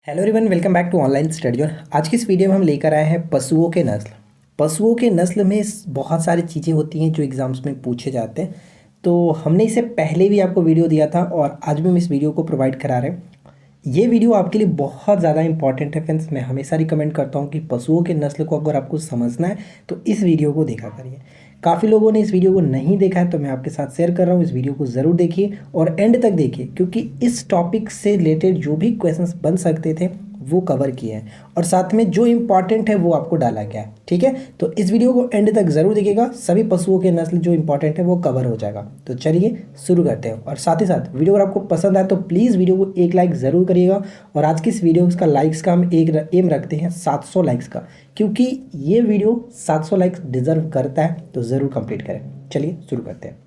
Hello everyone, welcome back to online study zone. आज की इस वीडियो में हम लेकर आए हैं पशुओं के नस्ल। पशुओं के नस्ल में बहुत सारी चीज़ें होती हैं जो एग्ज़ाम्स में पूछे जाते हैं। तो हमने इसे पहले भी आपको वीडियो दिया था और आज भी हम इस वीडियो को प्रोवाइड करा रहे हैं। ये वीडियो आपके लिए बहुत ज़्यादा इंपॉर्टेंट है फ्रेंड्स। मैं हमेशा रिकमेंड करता हूँ कि पशुओं के नस्ल को अगर आपको समझना है तो इस वीडियो को देखा करिए। काफ़ी लोगों ने इस वीडियो को नहीं देखा है तो मैं आपके साथ शेयर कर रहा हूँ, इस वीडियो को ज़रूर देखिए और एंड तक देखिए, क्योंकि इस टॉपिक से रिलेटेड जो भी क्वेश्चंस बन सकते थे वो कवर किए हैं और साथ में जो इम्पॉर्टेंट है वो आपको डाला गया है। ठीक है, तो इस वीडियो को एंड तक ज़रूर देखिएगा, सभी पशुओं के नस्ल जो इंपॉर्टेंट है वो कवर हो जाएगा। तो चलिए शुरू करते हैं। और साथ ही साथ वीडियो अगर आपको पसंद आए तो प्लीज़ वीडियो को एक लाइक ज़रूर करिएगा। और आज की इस वीडियो का लाइक्स का हम एक एम रखते हैं 700 लाइक्स का, क्योंकि ये वीडियो 700 लाइक्स डिजर्व करता है, तो ज़रूर कंप्लीट करें। चलिए शुरू करते हैं।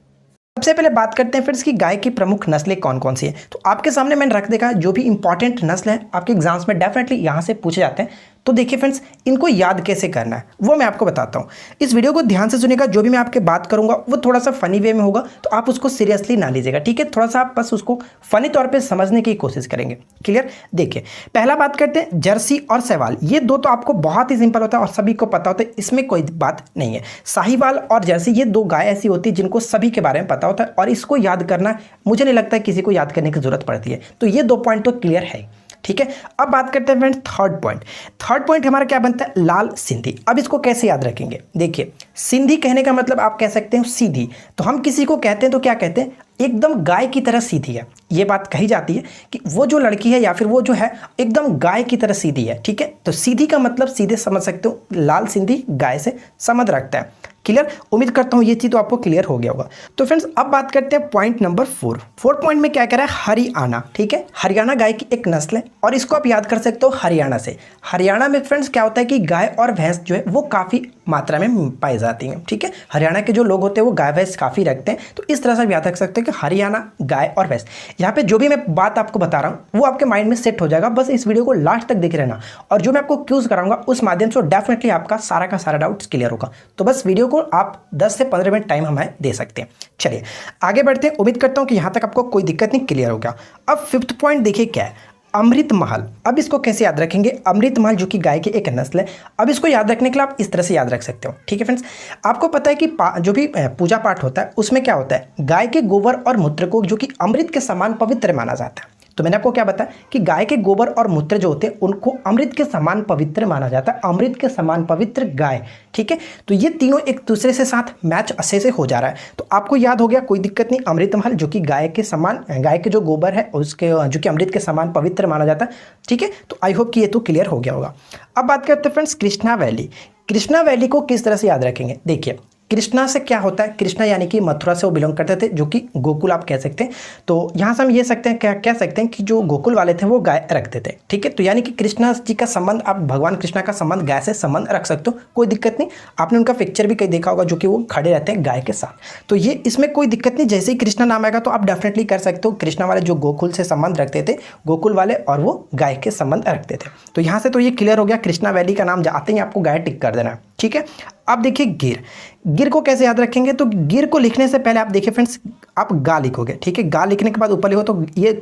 सबसे पहले बात करते हैं फ्रेंड्स कि गाय की प्रमुख नस्लें कौन कौन सी है। तो आपके सामने मैंने रख देखा जो भी इंपॉर्टेंट नस्ल है आपके एग्जाम्स में डेफिनेटली यहाँ से पूछे जाते हैं। तो देखिए फ्रेंड्स, इनको याद कैसे करना है वो मैं आपको बताता हूँ। इस वीडियो को ध्यान से सुनिएगा। जो भी मैं आपके बात करूँगा वो थोड़ा सा फनी वे में होगा, तो आप उसको सीरियसली ना लीजिएगा। ठीक है, थोड़ा सा आप बस उसको फनी तौर पर समझने की कोशिश करेंगे। क्लियर? देखिए, पहला बात करते हैं जर्सी और सहवाल। ये दो तो आपको बहुत ही सिंपल होता है और सभी को पता होता है, इसमें कोई बात नहीं है। साहिवाल और जर्सी ये दो गाय ऐसी होती है जिनको सभी के बारे में पता होता है और इसको याद करना मुझे नहीं लगता है किसी को याद करने की जरूरत पड़ती है। तो ये दो पॉइंट तो क्लियर है। ठीक है, अब बात करते हैं friends third point. Third point हमारा क्या बनता है? लाल सिंधी। अब इसको कैसे याद रखेंगे? देखिए, सिंधी कहने का मतलब आप कह सकते हो सीधी। तो हम किसी को कहते हैं तो क्या कहते हैं? एकदम गाय की तरह सीधी है। ये बात कही जाती है कि वो जो लड़की है या फिर वो जो है एकदम गाय की तरह सीधी है। ठीक है, तो सीधी का मतलब सीधे समझ सकते हो, लाल सिंधी गाय से संबंध रखता है। क्लियर? उम्मीद करता हूं ये चीज तो आपको क्लियर हो गया होगा। तो फ्रेंड्स अब बात करते हैं पॉइंट नंबर 4। 4 पॉइंट में क्या कह रहा है? हरियाणा। ठीक है, हरियाणा गाय की एक नस्ल है और इसको आप याद कर सकते हो हरियाणा से। हरियाणा में फ्रेंड्स क्या होता है कि गाय और भैंस जो है वो काफ़ी मात्रा में पाई जाती हैं। ठीक है, हरियाणा के जो लोग होते हैं वो गाय भैंस काफ़ी रखते हैं, तो इस तरह से आप याद रख सकते हैं कि हरियाणा गाय और भैंस। यहाँ पे जो भी मैं बात आपको बता रहा हूँ वो आपके माइंड में सेट हो जाएगा। बस इस वीडियो को लास्ट तक देखे रहना और जो मैं आपको क्यूज कराऊंगा उस माध्यम से डेफिनेटली आपका सारा का सारा डाउट्स क्लियर होगा। तो बस वीडियो को आप 10 से 15 मिनट टाइम हमें दे सकते हैं। चलिए आगे बढ़ते हैं। उम्मीद करता हूं कि यहां तक आपको कोई दिक्कत नहीं, क्लियर हो गया। अब 5th पॉइंट देखिए क्या है? अमृत महल। अब इसको कैसे याद रखेंगे? अमृत महल जो कि गाय की एक नस्ल है। अब इसको याद रखने के लिए आप इस तरह से याद रख सकते हो। ठीक है फ्रेंड्स, आपको पता है कि जो भी पूजा पाठ होता है उसमें क्या होता है? गाय के गोबर और मूत्र को जो कि अमृत के समान पवित्र माना जाता है। तो मैंने आपको क्या बताया कि गाय के गोबर और मूत्र जो होते हैं उनको अमृत के समान पवित्र माना जाता है। अमृत के समान पवित्र गाय। ठीक है, तो ये तीनों एक दूसरे से साथ मैच अच्छे से हो जा रहा है। तो आपको याद हो गया, कोई दिक्कत नहीं। अमृत महल जो कि गाय के समान, गाय के जो गोबर है उसके जो कि अमृत के समान पवित्र माना जाता है। ठीक है, तो आई होप कि ये तो क्लियर हो गया होगा। अब बात करते हैं friends Krishna valley. Krishna valley को किस तरह से याद रखेंगे? देखिए, कृष्णा से क्या होता है? कृष्णा यानी कि मथुरा से वो बिलोंग करते थे, जो कि गोकुल आप कह सकते हैं। तो यहाँ से हम ये सकते हैं, क्या कह सकते हैं कि जो गोकुल वाले थे वो गाय रखते थे। ठीक है, तो यानी कि कृष्णा जी का संबंध, आप भगवान कृष्णा का संबंध गाय से संबंध रख सकते हो, कोई दिक्कत नहीं। आपने उनका पिक्चर भी कहीं देखा होगा जो कि वो खड़े रहते हैं गाय के साथ। तो ये इसमें कोई दिक्कत नहीं। जैसे ही कृष्णा नाम आएगा तो आप डेफिनेटली कर सकते हो कृष्णा वाले जो गोकुल से संबंध रखते थे, गोकुल वाले, और वो गाय के संबंध रखते थे। तो यहाँ से तो ये क्लियर हो गया। कृष्णा वैली का नाम आते ही आपको गाय टिक कर देना है। ठीक है, अब देखिए गिर। गिर को कैसे याद रखेंगे? तो गिर को लिखने से पहले आप देखिए फ्रेंड्स, आप गा लिखोगे। ठीक है, गा लिखने के बाद ऊपर लिखो तो ये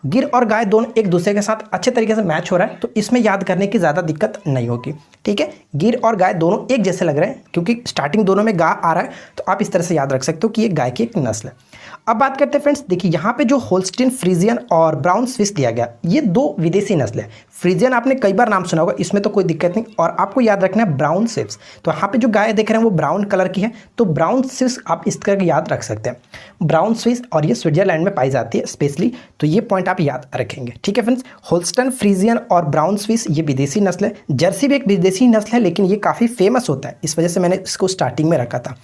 गिर और गाय दोनों एक दूसरे के साथ अच्छे तरीके से मैच हो रहा है, तो इसमें याद करने की ज़्यादा दिक्कत नहीं होगी। ठीक है, गिर और गाय दोनों एक जैसे लग रहे हैं क्योंकि स्टार्टिंग दोनों में गा आ रहा है, तो आप इस तरह से याद रख सकते हो कि ये गाय की एक नस्ल है। अब बात करते हैं फ्रेंड्स, देखिए यहाँ पे जो होल्स्टीन फ्रीजियन और ब्राउन स्विस दिया गया, ये दो विदेशी नस्ल है। फ्रीजियन आपने कई बार नाम सुना होगा, इसमें तो कोई दिक्कत नहीं। और आपको याद रखना है ब्राउन स्विस। तो यहाँ पे जो गाय देख रहे हैं वो ब्राउन कलर की है, तो ब्राउन स्विस आप इस तरह याद रख सकते हैं। ब्राउन स्विस, और ये स्विट्जरलैंड में पाई जाती है स्पेशली, तो ये पॉइंट आप याद रखेंगे। ठीक है फ्रेंड्स, होल्स्टन फ्रीजियन और ब्राउन स्विस ये विदेशी नस्ल है। जर्सी भी एक विदेशी नस्ल है, लेकिन ये काफ़ी फेमस होता है, इस वजह से मैंने इसको स्टार्टिंग में रखा था।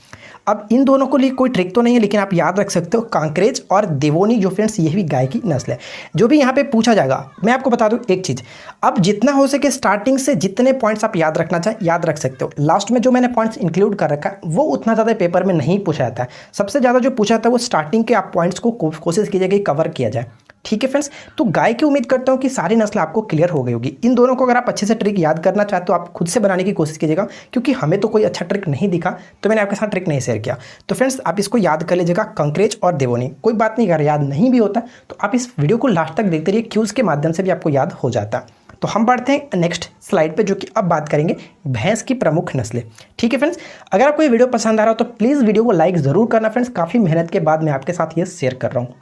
अब इन दोनों को लिए कोई ट्रिक तो नहीं है, लेकिन आप याद रख सकते हो कांकरेज और देवोनी जो फ्रेंड्स ये भी गाय की नस्ल है। जो भी यहाँ पे पूछा जाएगा, मैं आपको बता दूं एक चीज़, अब जितना हो सके स्टार्टिंग से जितने पॉइंट्स आप याद रखना चाहें याद रख सकते हो। लास्ट में जो मैंने पॉइंट्स इंक्लूड कर रखा है वो उतना ज़्यादा पेपर में नहीं पूछा जाता है। सबसे ज़्यादा जो पूछा जाता है वो स्टार्टिंग के आप पॉइंट्स को कोशिश कीजिएगा कि कवर किया जाए। ठीक है फ्रेंड्स, तो गाय की उम्मीद करता हूँ कि सारी नस्ल आपको क्लियर हो गई होगी। इन दोनों को अगर आप अच्छे से ट्रिक याद करना चाहते हो आप खुद से बनाने की कोशिश कीजिएगा, क्योंकि हमें तो कोई अच्छा ट्रिक नहीं दिखा तो मैंने आपके साथ ट्रिक नहीं शेयर किया। तो फ्रेंड्स आप इसको याद कर लीजिएगा, कंकरेज और देवोनी। कोई बात नहीं, अगर याद नहीं भी होता तो आप इस वीडियो को लास्ट तक देखते रहिए, क्यूज के माध्यम से भी आपको याद हो जाता है। तो हम बढ़ते हैं नेक्स्ट स्लाइड पे, जो कि अब बात करेंगे भैंस की प्रमुख नस्लें। ठीक है फ्रेंड्स, अगर आपको ये वीडियो पसंद आ रहा हो तो प्लीज़ वीडियो को लाइक ज़रूर करना फ्रेंड्स, काफ़ी मेहनत के बाद मैं आपके साथ ये शेयर कर रहा हूँ।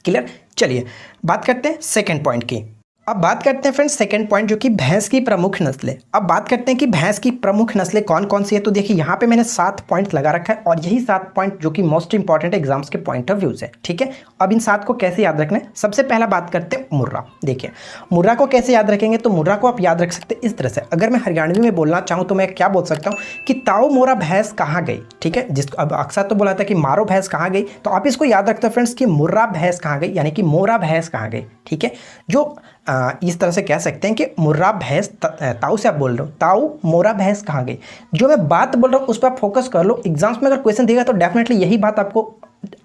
क्लियर? चलिए बात करते हैं सेकेंड पॉइंट की। अब बात करते हैं फ्रेंड्स सेकंड पॉइंट, जो कि भैंस की प्रमुख नस्लें। अब बात करते हैं कि भैंस की प्रमुख नस्लें कौन कौन सी है। तो देखिए यहाँ पे मैंने 7 पॉइंट लगा रखा है और यही 7 पॉइंट जो कि मोस्ट इंपॉर्टेंट एग्जाम्स के पॉइंट ऑफ व्यू से। ठीक है, अब इन 7 को कैसे याद रखना है, सबसे पहला बात करते हैं मुर्रा। देखिए मुर्रा को कैसे याद रखेंगे, तो मुर्रा को आप याद रख सकते हैं इस तरह से। अगर मैं हरियाणवी में बोलना चाहूँ तो मैं क्या बोल सकता हूँ कि ताऊ मोरा भैंस कहाँ गई। ठीक है, जिसको अब अक्सर तो बोला था कि मारो भैंस कहाँ गई, तो आप इसको याद रखते हो फ्रेंड्स कि मुर्रा भैंस कहाँ गई, यानी कि मोरा भैंस कहाँ गई। ठीक है, जो इस तरह से कह सकते हैं कि मुर्रा भैंस, ताऊ से आप बोल रहे हो, ताऊ मोरा भैंस कहाँ गई। जो मैं बात बोल रहा हूँ उस पर आप फोकस कर लो। एग्जाम्स में अगर क्वेश्चन देगा तो डेफिनेटली यही बात आपको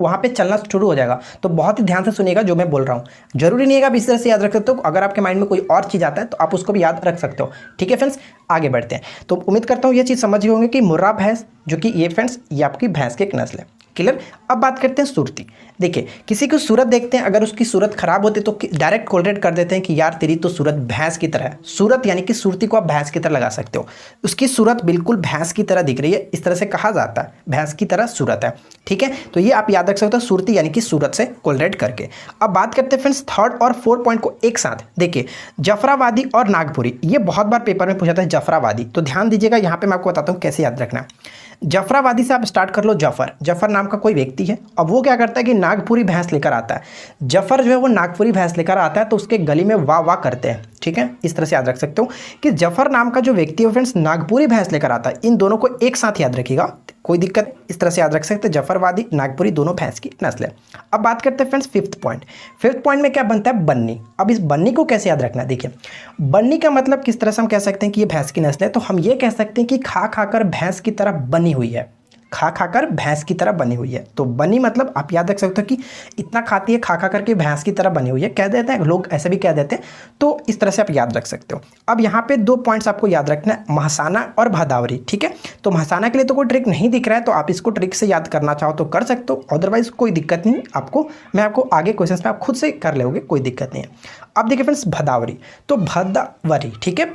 वहाँ पे चलना शुरू हो जाएगा। तो बहुत ही ध्यान से सुनिएगा जो मैं बोल रहा हूँ। जरूरी नहीं है आप इस तरह से याद रख सकते हो, अगर आपके माइंड में कोई और चीज़ आता है तो आप उसको भी याद रख सकते हो। ठीक है फ्रेंड्स, आगे बढ़ते हैं। तो उम्मीद करता हूँ ये चीज़ समझ गए होंगे कि मुर्रा भैंस, जो कि ये फ्रेंड्स ये आपकी भैंस की एक नस्ल है। क्लियर? अब बात करते हैं सूरती। देखिए किसी की सूरत देखते हैं, अगर उसकी सूरत खराब होती तो डायरेक्ट कोलरेट कर देते हैं कि यार तेरी तो सूरत भैंस की तरह है। सूरत यानी कि सूरती को आप भैंस की तरह लगा सकते हो, उसकी सूरत बिल्कुल भैंस की तरह दिख रही है, इस तरह से कहा जाता है, भैंस की तरह सूरत है। ठीक है, तो ये आप याद रख सकते हो सूरती यानी कि सूरत से कोलरेट करके। अब बात करते हैं फ्रेंड्स थर्ड और फोर्थ पॉइंट को एक साथ। देखिए जफराबादी और नागपुरी, ये बहुत बार पेपर में पूछा था जफराबादी, तो ध्यान दीजिएगा यहाँ पे मैं आपको बताता हूँ कैसे याद रखना है। जफराबादी से आप स्टार्ट कर लो। जफर नाम का कोई व्यक्ति है, अब वो क्या करता है कि नागपुरी भैंस लेकर आता है। जफर जो है वो नागपुरी भैंस लेकर आता है तो उसके गली में वाह वाह करते हैं। ठीक है, इस तरह से याद रख सकते हो कि जफर नाम का जो व्यक्ति है फ्रेंड्स नागपुरी भैंस लेकर आता है। इन दोनों को एक साथ याद रखिएगा, कोई दिक्कत, इस तरह से याद रख सकते हैं जफरवादी नागपुरी दोनों भैंस की नस्ल है। अब बात करते हैं friends fifth point. Fifth point में क्या बनता है, बन्नी। अब इस बन्नी को कैसे याद रखना है, देखिए बन्नी का मतलब किस तरह से हम कह सकते हैं कि ये भैंस की नस्ल है, तो हम ये कह सकते हैं कि खा खाकर भैंस की तरह बनी हुई है, खा खाकर भैंस की तरह बनी हुई है। तो बनी मतलब आप याद रख सकते हो कि इतना खाती है, खा खा करके भैंस की तरह बनी हुई है, कह देते हैं लोग, ऐसे भी कह देते हैं। तो इस तरह से आप याद रख सकते हो। अब यहाँ पे 2 पॉइंट्स आपको याद रखना है, महासाना और भदावरी। ठीक है, तो महासाना के लिए तो कोई ट्रिक नहीं दिख रहा है, तो आप इसको ट्रिक से याद करना चाहो तो कर सकते हो, अदरवाइज कोई दिक्कत नहीं आपको, मैं आपको आगे क्वेश्चन में आप खुद से कर लोगे, कोई दिक्कत नहीं है। अब देखिए फ्रेंड्स भदावरी, तो भदावरी, ठीक है,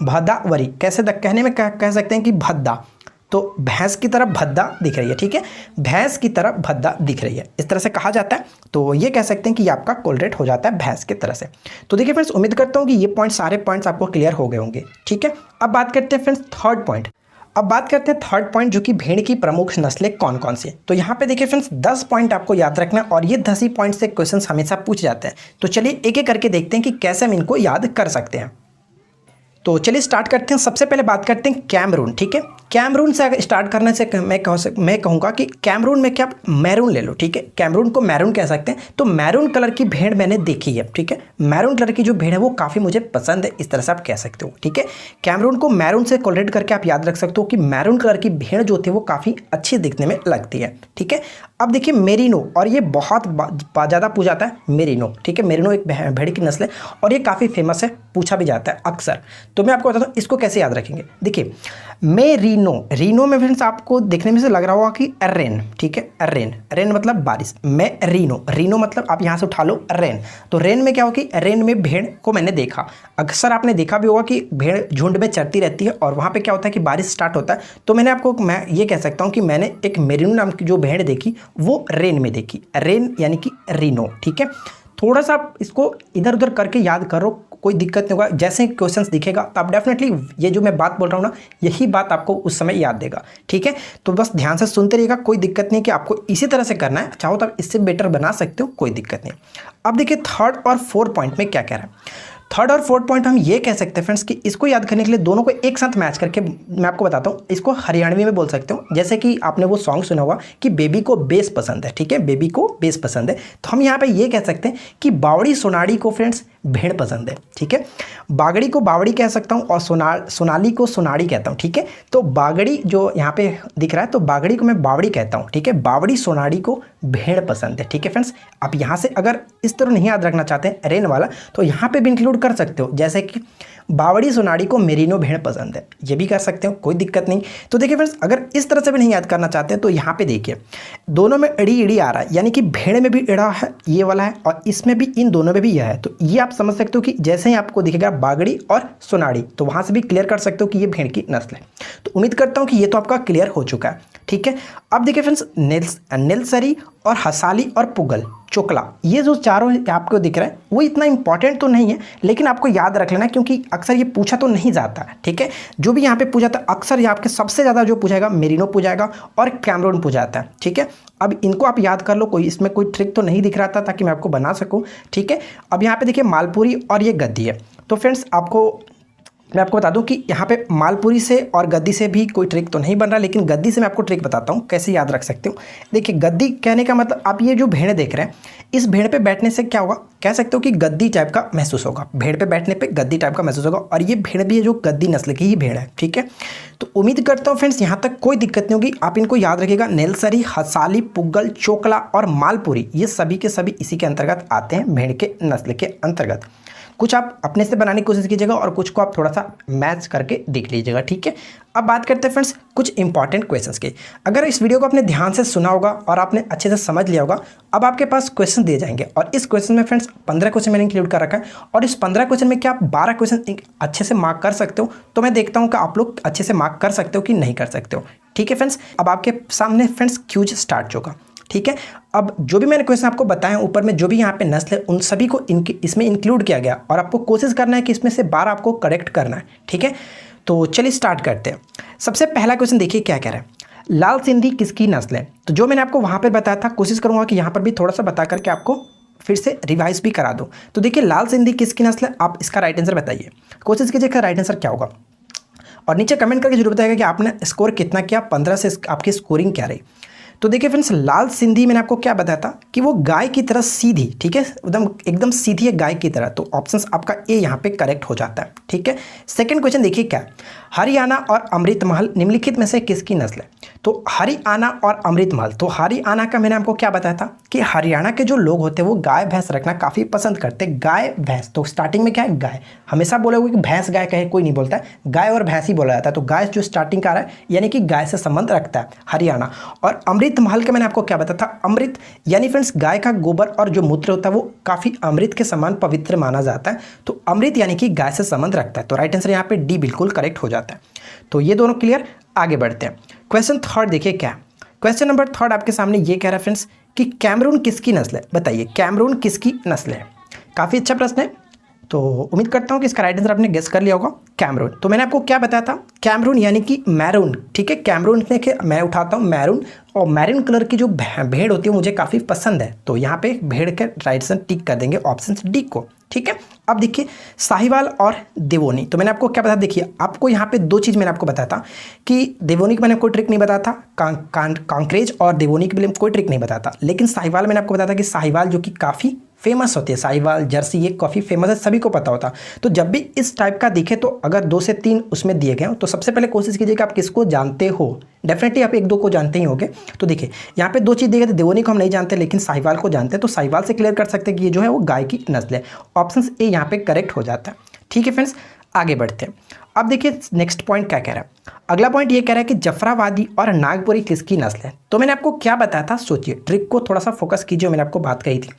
भदावरी कैसे कहने में कह सकते हैं कि भद्दा, तो भैंस की तरह भद्दा दिख रही है। ठीक है, भैंस की तरह भद्दा दिख रही है, इस तरह से कहा जाता है। तो ये कह सकते हैं कि ये आपका कोलरेट हो जाता है भैंस की तरह से। तो देखिए फ्रेंड्स, उम्मीद करता हूँ कि ये पॉइंट, सारे पॉइंट्स आपको क्लियर हो गए होंगे। ठीक है, अब बात करते हैं फ्रेंड्स थर्ड पॉइंट। अब बात करते हैं थर्ड पॉइंट, जो कि भेड़ की प्रमुख नस्लें कौन कौन सी है। तो यहाँ पे देखिए फ्रेंड्स 10 पॉइंट आपको याद रखना है और ये 10 ही पॉइंट से क्वेश्चंस हमेशा पूछ जाते हैं। तो चलिए एक एक करके देखते हैं कि कैसे हम इनको याद कर सकते हैं। तो चलिए स्टार्ट करते हैं। सबसे पहले बात करते हैं कैमरून। ठीक है, कैमरून से अगर स्टार्ट करने से मैं कहूँगा कि कैमरून में क्या, मैरून ले लो। ठीक है, कैमरून को मैरून कह सकते हैं। तो मैरून कलर की भेड़ मैंने देखी है। ठीक है, मैरून कलर की जो भेड़ है वो काफ़ी मुझे पसंद है, इस तरह से आप कह सकते हो। ठीक है, कैमरून को मैरून से कोलरेट करके आप याद रख सकते हो कि मैरून कलर की भेड़ जो थी वो काफ़ी अच्छी दिखने में लगती है। ठीक है, अब देखिए मेरिनो, और ये बहुत ज़्यादा पूछा जाता है मेरिनो। ठीक है, मेरिनो एक भेड़ की नस्ल है और ये काफ़ी फेमस है, पूछा भी जाता है अक्सर। तो मैं आपको बताता हूँ इसको कैसे याद रखेंगे। देखिए मेरिनो, रीनो में फ्रेंड्स आपको देखने में से लग रहा होगा कि रेन। ठीक है, रेन मतलब बारिश। मैं रीनो मतलब आप यहाँ से उठा लो रेन। तो रेन में क्या होगा कि रेन में भेड़ को मैंने देखा। अक्सर आपने देखा भी होगा कि भेड़ झुंड में चरती रहती है और वहाँ पे क्या होता है कि बारिश स्टार्ट होता है। तो मैं ये कह सकता हूँ कि मैंने एक मेरिनो नाम की जो भेड़ देखी वो रेन में देखी, रेन यानी कि रीनो। ठीक है, थोड़ा सा आप इसको इधर उधर करके याद करो, कोई दिक्कत नहीं होगा। जैसे ही क्वेश्चंस दिखेगा तो आप डेफिनेटली ये जो मैं बात बोल रहा हूँ ना, यही बात आपको उस समय याद देगा। ठीक है, तो बस ध्यान से सुनते रहिएगा, कोई दिक्कत नहीं कि आपको इसी तरह से करना है, चाहो तो आप इससे बेटर बना सकते हो, कोई दिक्कत नहीं। अब देखिए थर्ड और फोर्थ पॉइंट में क्या कह रहा है। थर्ड और फोर्थ पॉइंट हम ये कह सकते हैं फ्रेंड्स कि इसको याद करने के लिए दोनों को एक साथ मैच करके मैं आपको बताता हूँ। इसको हरियाणवी में बोल सकते हो, जैसे कि आपने वो सॉन्ग सुना होगा कि बेबी को बेस पसंद है। ठीक है, बेबी को बेस पसंद है, तो हम यहाँ पे ये कह सकते हैं कि बावड़ी सोनाड़ी को फ्रेंड्स भेड़ पसंद है। ठीक है, बागड़ी को बावड़ी कह सकता हूँ और सोनाली को सोनाड़ी कहता हूँ। ठीक है, तो बागड़ी जो यहाँ पे दिख रहा है तो बागड़ी को मैं बावड़ी कहता हूँ। ठीक है, बावड़ी सोनाड़ी को भेड़ पसंद है। ठीक है फ्रेंड्स, आप यहाँ से अगर इस तरह नहीं याद रखना चाहते हैं रेन वाला, तो यहाँ पे भी इंक्लूड कर सकते हो, जैसे कि बावड़ी सोनाड़ी को मेरिनो भेड़ पसंद है, ये भी कर सकते हो, कोई दिक्कत नहीं। तो देखिए फ्रेंड्स, अगर इस तरह से भी नहीं याद करना चाहते हैं तो यहाँ पे देखिए दोनों में इड़ी इड़ी आ रहा है, यानी कि भेड़ में भी इड़ा है ये वाला है और इसमें भी, इन दोनों में भी यह है। तो ये आप समझ सकते हो कि जैसे ही आपको दिखेगा बागड़ी और सोनाड़ी, तो वहाँ से भी क्लियर कर सकते हो कि ये भेड़ की नस्ल है। तो उम्मीद करता हूँ कि ये तो आपका क्लियर हो चुका है। ठीक है, अब देखिए फ्रेंड्स, नीलसरी और हसाली और पुगल चोकला, ये जो चारों आपको दिख रहा है वो इतना इंपॉर्टेंट तो नहीं है, लेकिन आपको याद रख लेना क्योंकि अक्सर ये पूछा तो नहीं जाता है। ठीक है, जो भी यहाँ पे पूछा था अक्सर यहाँ आपके सबसे ज़्यादा जो पूछाएगा मेरिनो पूछाएगा और कैमरून पूछाता है। ठीक है, अब इनको आप याद कर लो, कोई इसमें कोई ट्रिक तो नहीं दिख रहा था ताकि मैं आपको बना सकूँ। ठीक है, अब यहाँ पे देखिए मालपुरी और ये गद्दी है। तो फ्रेंड्स मैं आपको बता दूं कि यहाँ पे मालपुरी से और गद्दी से भी कोई ट्रिक तो नहीं बन रहा, लेकिन गद्दी से मैं आपको ट्रिक बताता हूँ कैसे याद रख सकते हो। देखिए गद्दी कहने का मतलब, आप ये जो भेड़ देख रहे हैं, इस भेड़ पे बैठने से क्या होगा, कह सकते हो कि गद्दी टाइप का महसूस होगा। भेड़ पे बैठने पे गद्दी टाइप का महसूस होगा, और ये भेड़ भी है जो गद्दी नस्ल की ही भेड़ है। ठीक है, तो उम्मीद करता हूँ फ्रेंड्स यहाँ तक कोई दिक्कत नहीं होगी। आप इनको याद रखिएगा, नेलसरी, हसाली, पुगल, चोकला और मालपुरी, ये सभी के सभी इसी के अंतर्गत आते हैं, भेड़ के नस्ल के अंतर्गत। कुछ आप अपने से बनाने की कोशिश कीजिएगा और कुछ को आप थोड़ा सा मैच करके देख लीजिएगा। ठीक है, अब बात करते हैं फ्रेंड्स कुछ इंपॉर्टेंट क्वेश्चंस की। अगर इस वीडियो को आपने ध्यान से सुना होगा और आपने अच्छे से समझ लिया होगा, अब आपके पास क्वेश्चन दिए जाएंगे, और इस क्वेश्चन में फ्रेंड्स 15 क्वेश्चन मैंने इंक्लूड कर रखा है, और इस 15 क्वेश्चन में क्या आप 12 क्वेश्चन अच्छे से मार्क कर सकते हो? तो मैं देखता हूँ कि आप लोग अच्छे से मार्क कर सकते हो कि नहीं कर सकते हो। ठीक है फ्रेंड्स, अब आपके सामने फ्रेंड्स क्यूज स्टार्ट होगा। ठीक है, अब जो भी मैंने क्वेश्चन आपको बताया ऊपर में, जो भी यहाँ पे नस्ल है उन सभी को इसमें इंक्लूड किया गया, और आपको कोशिश करना है कि इसमें से 12 आपको करेक्ट करना है। ठीक है, तो चलिए स्टार्ट करते हैं। सबसे पहला क्वेश्चन देखिए क्या कह रहा है, लाल सिंधी किसकी नस्ल है? तो जो मैंने आपको वहाँ पर बताया था, कोशिश करूँगा कि यहाँ पर भी थोड़ा सा बता करके आपको फिर से रिवाइज भी करा दूँ। तो देखिए लाल सिंधी किसकी नस्ल है, आप इसका राइट आंसर बताइए, कोशिश कीजिएगा राइट आंसर क्या होगा, और नीचे कमेंट करके जरूर बताइएगा कि आपने स्कोर कितना किया, 15 से आपकी स्कोरिंग क्या रही। तो देखिए फ्रेंड्स, लाल सिंधी मैंने आपको क्या बताया था कि वो गाय की तरह सीधी, ठीक है, एकदम सीधी है गाय की तरह, तो ऑप्शंस आपका ए यहाँ पे करेक्ट हो जाता है। ठीक है, सेकंड क्वेश्चन देखिए क्या, हरियाणा और अमृतमहल निम्नलिखित में से किसकी नस्ल है? तो हरियाणा और अमृतमहल, तो हरियाणा का मैंने आपको क्या बताया था कि हरियाणा के जो लोग होते हैं वो गाय भैंस रखना काफ़ी पसंद करते हैं। गाय भैंस, तो स्टार्टिंग में क्या है, गाय, हमेशा बोलोगे कि भैंस गाय कहे, कोई नहीं बोलता है, गाय और भैंस ही बोला जाता है। तो गाय जो स्टार्टिंग का आ रहा है यानी कि गाय से संबंध रखता है हरियाणा। और अमृतमहल का मैंने आपको क्या बताया था, अमृत यानी फ्रेंड्स गाय का गोबर और जो मूत्र होता है वो काफ़ी अमृत के समान पवित्र माना जाता है, तो अमृत यानी कि गाय से संबंध रखता है। तो राइट आंसर यहाँ पे डी बिल्कुल करेक्ट हो जाता है। तो ये दोनों क्लियर, आगे बढ़ते हैं। क्वेश्चन थर्ड देखिए क्या, क्वेश्चन नंबर थर्ड आपके सामने ये कह रहा है फ्रेंड्स कि कैमरून किसकी नस्ल है? बताइए कैमरून किसकी नस्ल है? काफ़ी अच्छा प्रश्न है, तो उम्मीद करता हूँ कि इसका राइट आंसर आपने गेस कर लिया होगा, कैमरून। तो मैंने आपको क्या बताया था, कैमरून यानी कि मैरून। ठीक है, कैमरून में मैं उठाता हूँ मैरून, और मैरून कलर की जो भेड़ होती है मुझे काफ़ी पसंद है, तो यहाँ पे भेड़ के राइट आंसर टिक कर देंगे ऑप्शन डी को। ठीक है, अब देखिए साहिवाल और देवोनी, तो मैंने आपको क्या बताया, देखिए आपको यहाँ पे दो चीज़ मैंने आपको बताया था कि देवोनी की मैंने कोई ट्रिक नहीं बताया था, कांकरेज और देवोनी के लिए कोई ट्रिक नहीं बताया था, लेकिन साहिवाल मैंने आपको बताया था कि साहिवाल जो कि काफ़ी फेमस होती है, साहिवाल जर्सी ये काफ़ी फेमस है, सभी को पता होता। तो जब भी इस टाइप का दिखे तो अगर 2 से 3 उसमें दिए गए हो तो सबसे पहले कोशिश कीजिएगा आप किसको जानते हो, डेफिनेटली आप 1-2 को जानते ही होंगे। तो देखिए यहाँ पे 2 चीज़ दिए गए थे, देवोनी को हम नहीं जानते लेकिन साहिवाल को जानते हैं, तो साहिवाल से क्लियर कर सकते हैं कि ये जो है वो गाय की नस्ल है। ऑप्शन ए यहाँ पे करेक्ट हो जाता है। ठीक है फ्रेंड्स, आगे बढ़ते हैं। अब देखिए नेक्स्ट पॉइंट क्या कह रहा है, अगला पॉइंट ये कह रहा है कि जफराबादी और नागपुरी किसकी नस्ल है? तो मैंने आपको क्या बताया था, सोचिए, ट्रिक को थोड़ा सा फोकस कीजिए, मैंने आपको बात कही थी।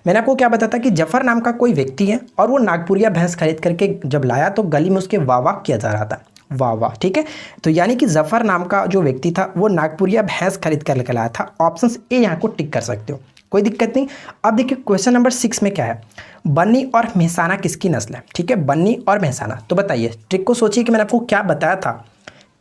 मैंने आपको क्या बताया था कि जफर नाम का कोई व्यक्ति है और वो नागपुरिया भैंस खरीद करके जब लाया तो गली में उसके वाह वाह किया जा रहा था, वाह वाह। ठीक है, तो यानी कि जफर नाम का जो व्यक्ति था वो नागपुरिया भैंस खरीद कर लेकर लाया था। ऑप्शन ए यहाँ को टिक कर सकते हो, कोई दिक्कत नहीं। अब देखिए क्वेश्चन नंबर 6 में क्या है, बन्नी और मेहसाना किसकी नस्ल है? ठीक है, बन्नी और मेहसाना, तो बताइए, ट्रिक को सोचिए कि मैंने आपको क्या बताया था,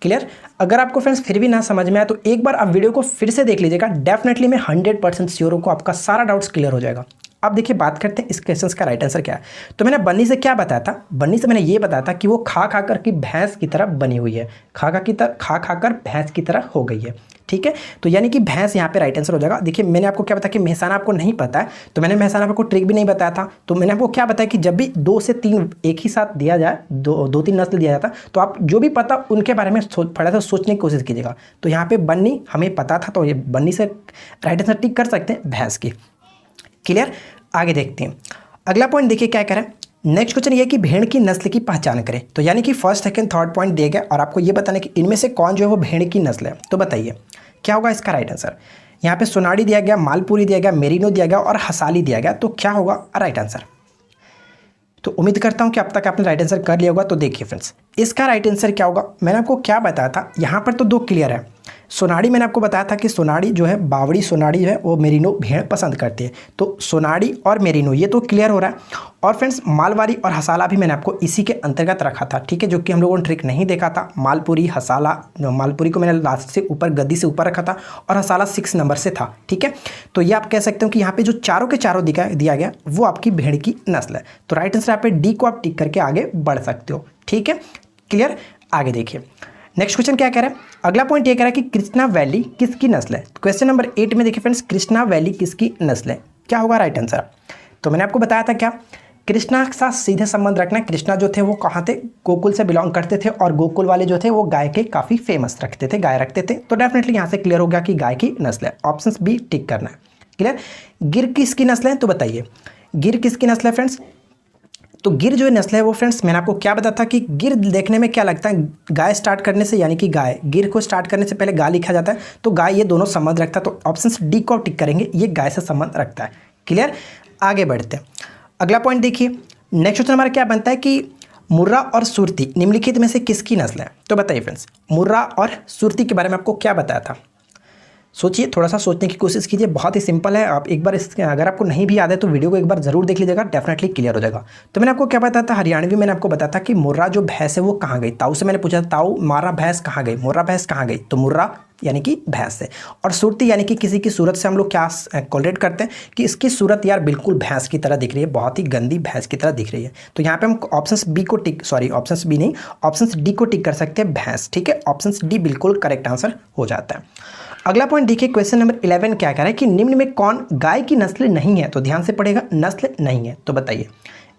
क्लियर। अगर आपको फ्रेंड्स फिर भी ना समझ में आया तो एक बार आप वीडियो को फिर से देख लीजिएगा, डेफिनेटली मैं 100% श्योर हूँ को आपका सारा डाउट्स क्लियर हो जाएगा। अब देखिए बात करते हैं इस क्वेश्चन का राइट आंसर क्या है। तो मैंने बन्नी से क्या बताया था, बन्नी से मैंने ये बताया था कि वो खा कर की भैंस की तरह बनी हुई है, खा कर भैंस की तरह हो गई है। ठीक है, तो यानी कि भैंस यहाँ पे राइट आंसर हो जाएगा। देखिए मैंने आपको क्या बताया कि मेहसाना आपको नहीं पता है, तो मैंने मेहसाना आपको ट्रिक भी नहीं बताया था। तो मैंने आपको क्या बताया कि जब भी 2 से 3 एक ही साथ दिया जाए, 2-3 नस्ल दिया जाता, तो आप जो भी पता उनके बारे में थोड़ा सा सोचने की कोशिश कीजिएगा। तो यहाँ पे बन्नी हमें पता था, तो ये बन्नी से राइट आंसर टिक कर सकते हैं भैंस की, क्लियर। आगे देखते हैं अगला पॉइंट, देखिए क्या कह रहा है। नेक्स्ट क्वेश्चन ये कि भेड़ की नस्ल की पहचान करें, तो यानी कि फर्स्ट सेकंड थर्ड पॉइंट दिए गए और आपको ये बताना कि इनमें से कौन जो है वो भेड़ की नस्ल है। तो बताइए क्या होगा इसका राइट आंसर। यहाँ पे सोनाड़ी दिया गया, मालपुरी दिया गया, मेरिनो दिया गया और हसाली दिया गया, तो क्या होगा राइट आंसर? तो उम्मीद करता हूँ कि अब तक आपने राइट आंसर कर लिया होगा। तो देखिए फ्रेंड्स, इसका राइट आंसर क्या होगा, मैंने आपको क्या बताया था, यहाँ पर तो दो क्लियर है। सोनाड़ी मैंने आपको बताया था कि सोनाड़ी जो है, बावड़ी सोनाड़ी है, वो मेरिनो भेड़ पसंद करती है। तो सोनाड़ी और मेरिनो ये तो क्लियर हो रहा है। और फ्रेंड्स मालवारी और हसाला भी मैंने आपको इसी के अंतर्गत रखा था, ठीक है, जो कि हम लोगों ने ट्रिक नहीं देखा था। मालपुरी हसाला, मालपुरी को मैंने लास्ट से ऊपर गद्दी से ऊपर रखा था और हसाला 6 नंबर से था, ठीक है। तो ये आप कह सकते हो कि यहाँ पे जो चारों के चारों दिया गया वो आपकी भेड़ की नस्ल है। तो राइट आंसर यहाँ पे डी को आप टिक करके आगे बढ़ सकते हो, ठीक है, क्लियर। आगे देखिए नेक्स्ट क्वेश्चन क्या कह रहा है। अगला पॉइंट ये कह रहा है कि कृष्णा वैली किसकी नस्ल है। तो क्वेश्चन नंबर 8 में देखिए फ्रेंड्स, कृष्णा वैली किसकी नस्ल है, क्या होगा राइट आंसर। तो मैंने आपको बताया था क्या, कृष्णा के साथ सीधे संबंध रखना। कृष्णा जो थे वो कहाँ थे, गोकुल से बिलोंग करते थे और गोकुल वाले जो थे वो गाय के काफ़ी फेमस रखते थे, गाय रखते थे। तो डेफिनेटली यहाँ से क्लियर हो गया कि गाय की नस्ल है। ऑप्शन बी टिक करना है, क्लियर। गिर किसकी नस्ल है, तो बताइए गिर किसकी नस्ल है फ्रेंड्स। तो गिर जो नस्ल है वो फ्रेंड्स मैंने आपको क्या बताया था कि गिर देखने में क्या लगता है, गाय स्टार्ट करने से, यानी कि गाय, गिर को स्टार्ट करने से पहले गाय लिखा जाता है, तो गाय ये दोनों संबंध रखता है। तो ऑप्शन डी को टिक करेंगे, ये गाय से संबंध रखता है, क्लियर। आगे बढ़ते हैं, अगला पॉइंट देखिए। नेक्स्ट क्वेश्चन हमारा क्या बनता है कि मुर्रा और सुरती निम्नलिखित में से किसकी नस्ल है। तो बताइए फ्रेंड्स, मुर्रा और सुरती के बारे में आपको क्या बताया था। सोचिए, थोड़ा सा सोचने की कोशिश कीजिए, बहुत ही सिंपल है। आप एक बार अगर आपको नहीं भी याद है तो वीडियो को एक बार जरूर देख लीजिएगा, डेफिनेटली क्लियर हो जाएगा। तो मैंने आपको क्या बताया था, हरियाणवी मैंने आपको बताया था कि मुर्रा जो भैंस है वो कहाँ गई। ताऊ से मैंने पूछा था, ताऊ मारा भैंस कहाँ गई, मुर्रा भैंस कहाँ गई, तो मुर्रा यानी कि भैंस से। और सुरती यानी कि किसी की सूरत से हम लोग क्या कोरिलेट करते हैं कि इसकी सूरत यार बिल्कुल भैंस की तरह दिख रही है, बहुत ही गंदी भैंस की तरह दिख रही है। तो यहाँ पे हम ऑप्शन बी को टिक, सॉरी ऑप्शन बी नहीं, ऑप्शन डी को टिक कर सकते हैं, भैंस, ठीक है। ऑप्शन डी बिल्कुल करेक्ट आंसर हो जाता है। अगला पॉइंट देखिए, क्वेश्चन नंबर 11 क्या कह रहा है कि निम्न में कौन गाय की नस्ल नहीं है। तो ध्यान से पढ़ेगा, नस्ल नहीं है। तो बताइए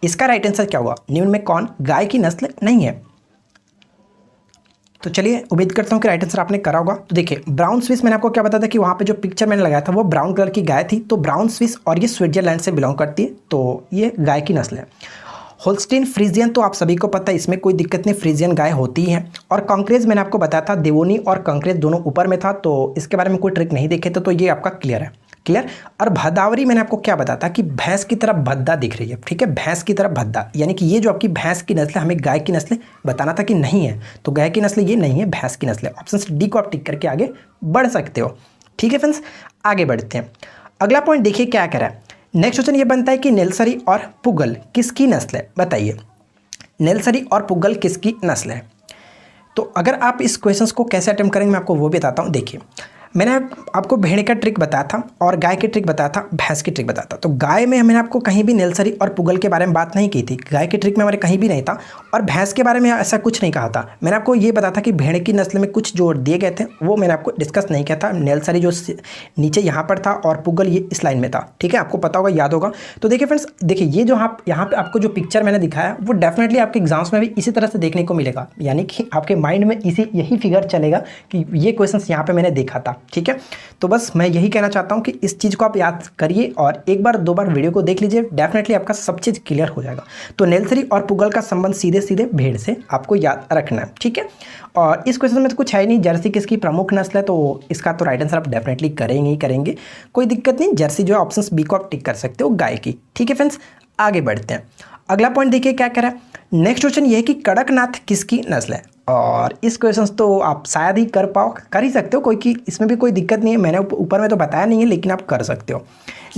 इसका राइट आंसर क्या होगा, निम्न में कौन गाय की नस्ल नहीं है। तो चलिए, उम्मीद करता हूँ कि राइट आंसर आपने करा होगा। तो देखिए ब्राउन स्विस, मैंने आपको क्या बताया था कि वहाँ पे जो पिक्चर मैंने लगाया था वो ब्राउन कलर की गाय थी। तो ब्राउन स्विस और ये स्विट्जरलैंड से बिलोंग करती है, तो ये गाय की नस्ल है। होल्स्टीन फ्रीजियन तो आप सभी को पता है, इसमें कोई दिक्कत नहीं, फ्रीजियन गाय होती है। और कंक्रेज मैंने आपको बताया था, देवोनी और कंक्रेज दोनों ऊपर में था, तो इसके बारे में कोई ट्रिक नहीं देखे थे, तो ये आपका क्लियर है, क्लियर। और भदावरी मैंने आपको क्या बताया था कि भैंस की तरह भद्दा दिख रही है, ठीक है, भैंस की तरह भद्दा, यानी कि ये जो आपकी भैंस की नस्ल है, हमें गाय की नस्ल बताना था कि नहीं है, तो गाय की नस्ल ये नहीं है, भैंस की नस्ल है। ऑप्शन डी को आप टिक करके आगे बढ़ सकते हो, ठीक है फ्रेंड्स। आगे बढ़ते हैं, अगला पॉइंट देखिए क्या कह रहा है। नेक्स्ट क्वेश्चन ये बनता है कि नेलसरी और पुगल किसकी नस्ल है। बताइए नेलसरी और पुगल किसकी नस्ल है। तो अगर आप इस क्वेश्चन को कैसे अटेम्प्ट करेंगे मैं आपको वो भी बताता हूँ। देखिए मैंने आपको भेड़ का ट्रिक बताया था और गाय की ट्रिक बताया था, भैंस की ट्रिक बताया था। तो गाय में मैंने आपको कहीं भी नेलसरी और पुगल के बारे में बात नहीं की थी, गाय की ट्रिक में हमारे कहीं भी नहीं था। और भैंस के बारे में ऐसा कुछ नहीं कहा था। मैंने आपको ये बताया था कि भेड़ की नस्ल में कुछ जो दिए गए थे वो मैंने आपको डिस्कस नहीं किया था। नेलसरी जो नीचे यहाँ पर था और पुगल ये इस लाइन में था, ठीक है, आपको पता होगा, याद होगा। तो देखिए फ्रेंड्स, देखिए ये जो आप यहाँ पर आपको जो पिक्चर मैंने दिखाया वो डेफिनेटली आपके एग्जाम्स में भी इसी तरह से देखने को मिलेगा, यानी कि आपके माइंड में यही फिगर चलेगा कि ये क्वेश्चन यहाँ पर मैंने देखा था, ठीक है। तो बस मैं यही कहना चाहता हूँ कि इस चीज़ को आप याद करिए और एक बार दो बार वीडियो को देख लीजिए, डेफिनेटली आपका सब चीज़ क्लियर हो जाएगा। तो नेलसरी और पुगल का संबंध सीधे सीधे भेड़ से आपको याद रखना है, ठीक है। और इस क्वेश्चन में तो कुछ है नहीं, जर्सी किसकी प्रमुख नस्ल है, तो इसका तो राइट आंसर आप डेफिनेटली करेंगे ही करेंगे, कोई दिक्कत नहीं। जर्सी जो है ऑप्शन बी को आप टिक कर सकते हो, गाय की, ठीक है फ्रेंड्स। आगे बढ़ते हैं, अगला पॉइंट देखिए क्या कह रहा है। नेक्स्ट क्वेश्चन ये है कि कड़कनाथ किसकी नस्ल है। और इस क्वेश्चन तो आप शायद ही कर ही सकते हो, कोई कि इसमें भी कोई दिक्कत नहीं है, मैंने ऊपर में तो बताया नहीं है लेकिन आप कर सकते हो।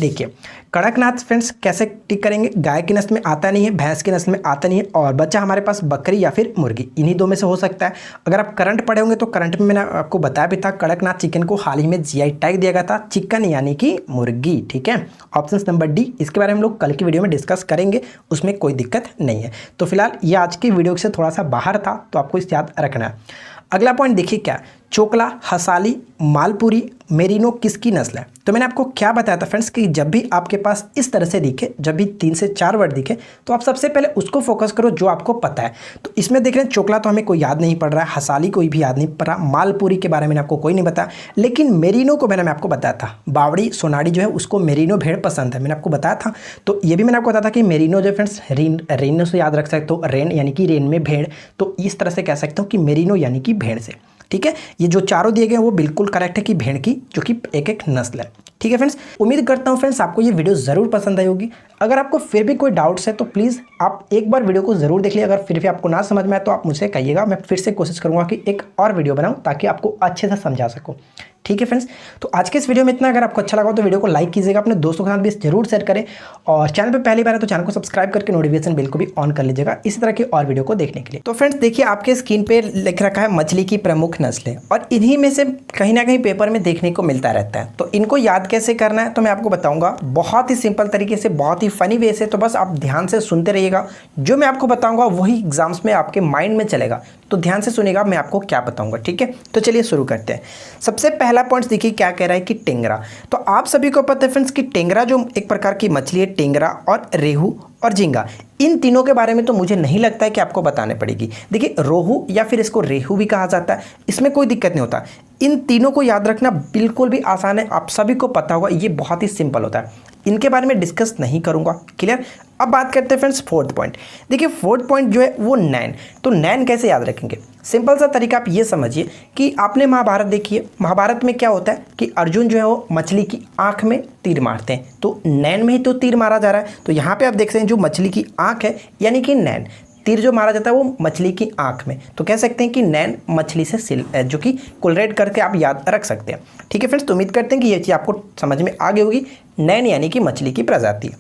देखिए कड़कनाथ फ्रेंड्स कैसे टिक करेंगे, गाय की नस्ल में आता नहीं है, भैंस की नस्ल में आता नहीं है, और बच्चा हमारे पास बकरी या फिर मुर्गी, इन्हीं दो में से हो सकता है। अगर आप करंट पढ़े होंगे तो करंट में मैंने आपको बताया भी था, कड़कनाथ चिकन को हाल ही में जीआई टैग दिया गया था, चिकन यानी कि मुर्गी, ठीक है। ऑप्शन नंबर डी, इसके बारे में हम लोग कल की वीडियो में डिस्कस करेंगे, उसमें कोई दिक्कत नहीं है। तो फिलहाल ये आज की वीडियो से थोड़ा सा बाहर था, तो आपको इस याद रखना है। अगला पॉइंट देखिए क्या, चोकला, हसाली, मालपुरी, मेरिनो किसकी नस्ल है। तो मैंने आपको क्या बताया था फ्रेंड्स कि जब भी आपके पास इस तरह से दिखे, जब भी 3 से 4 वर्ड दिखे, तो आप सबसे पहले उसको फोकस करो जो आपको पता है। तो इसमें देख रहे हैं चोकला तो हमें कोई याद नहीं पड़ रहा है, हसाली कोई भी याद नहीं पड़ रहा, मालपुरी के बारे में आपको कोई नहीं बताया, लेकिन मेरिनो को मैं आपको बताया था, बावड़ी सोनाड़ी जो है उसको मेरिनो भेड़ पसंद है, मैंने आपको बताया था। तो ये भी मैंने आपको बताया था कि मेरिनो जो फ्रेंड्स रेनो से याद रख सकते हो, रेन यानी कि रेन में भेड़, तो इस तरह से कह सकते हो कि मेरिनो यानी कि भेड़ से। ठीक है, ये जो चारों दिए गए हैं वो बिल्कुल करेक्ट है कि भेड़ की जो कि एक एक नस्ल है। ठीक है फ्रेंड्स, उम्मीद करता हूँ फ्रेंड्स आपको ये वीडियो ज़रूर पसंद आई होगी। अगर आपको फिर भी कोई डाउट्स है तो प्लीज़ आप एक बार वीडियो को ज़रूर देख लीजिए। अगर फिर भी आपको ना समझ में आए तो आप मुझसे कहिएगा, मैं फिर से कोशिश करूँगा कि एक और वीडियो बनाऊँ ताकि आपको अच्छे से समझा सकूँ। ठीक है फ्रेंड्स, तो आज के इस वीडियो में इतना। अगर आपको अच्छा लगा तो वीडियो को लाइक कीजिएगा, अपने दोस्तों के साथ भी जरूर शेयर करें, और चैनल पे पहली बार है तो चैनल को सब्सक्राइब करके नोटिफिकेशन बिल को भी ऑन कर लीजिएगा इसी तरह की और वीडियो को देखने के लिए। तो फ्रेंड्स देखिए, आपके स्क्रीन पे लिख रखा है मछली की प्रमुख नस्लें, और इन्हीं में से कहीं ना कहीं पेपर में देखने को मिलता रहता है। तो इनको याद कैसे करना है तो मैं आपको बताऊंगा बहुत ही सिंपल तरीके से, बहुत ही फनी वे से। तो बस आप ध्यान से सुनते रहिएगा, जो मैं आपको बताऊंगा वही एग्जाम्स में आपके माइंड में चलेगा। तो ध्यान से सुनिएगा मैं आपको क्या बताऊंगा। ठीक है, तो चलिए शुरू करते हैं। सबसे पहला पॉइंट देखिए क्या कह रहा है कि टेंगरा। तो आप सभी को पता है फ्रेंड्स कि टेंगरा जो एक प्रकार की मछली है, टेंगरा और रेहू और झींगा, इन तीनों के बारे में तो मुझे नहीं लगता है कि आपको बताने पड़ेगी। देखिए, रोहू या फिर इसको रेहू भी कहा जाता है, इसमें कोई दिक्कत नहीं होता। इन तीनों को याद रखना बिल्कुल भी आसान है, आप सभी को पता होगा, ये बहुत ही सिंपल होता है। इनके बारे में डिस्कस नहीं करूंगा। क्लियर। अब बात करते हैं फ्रेंड्स फोर्थ पॉइंट। देखिए फोर्थ पॉइंट जो है वो नैन। तो नैन कैसे याद रखेंगे? सिंपल सा तरीका आप ये समझिए कि आपने महाभारत देखी है। महाभारत में क्या होता है कि अर्जुन जो है वो मछली की आंख में तीर मारते हैं, तो नैन में ही तो तीर मारा जा रहा है। तो यहाँ पे आप देख सकते हैं जो मछली की आंख है यानी कि नैन, तीर जो मारा जाता है वो मछली की आंख में। तो कह सकते हैं कि नैन मछली से जो कि कोलरेट करके आप याद रख सकते हैं। ठीक है फ्रेंड्स, तो उम्मीद करते हैं कि ये चीज़ आपको समझ में आ गई होगी। नैन यानी कि मछली की प्रजाति।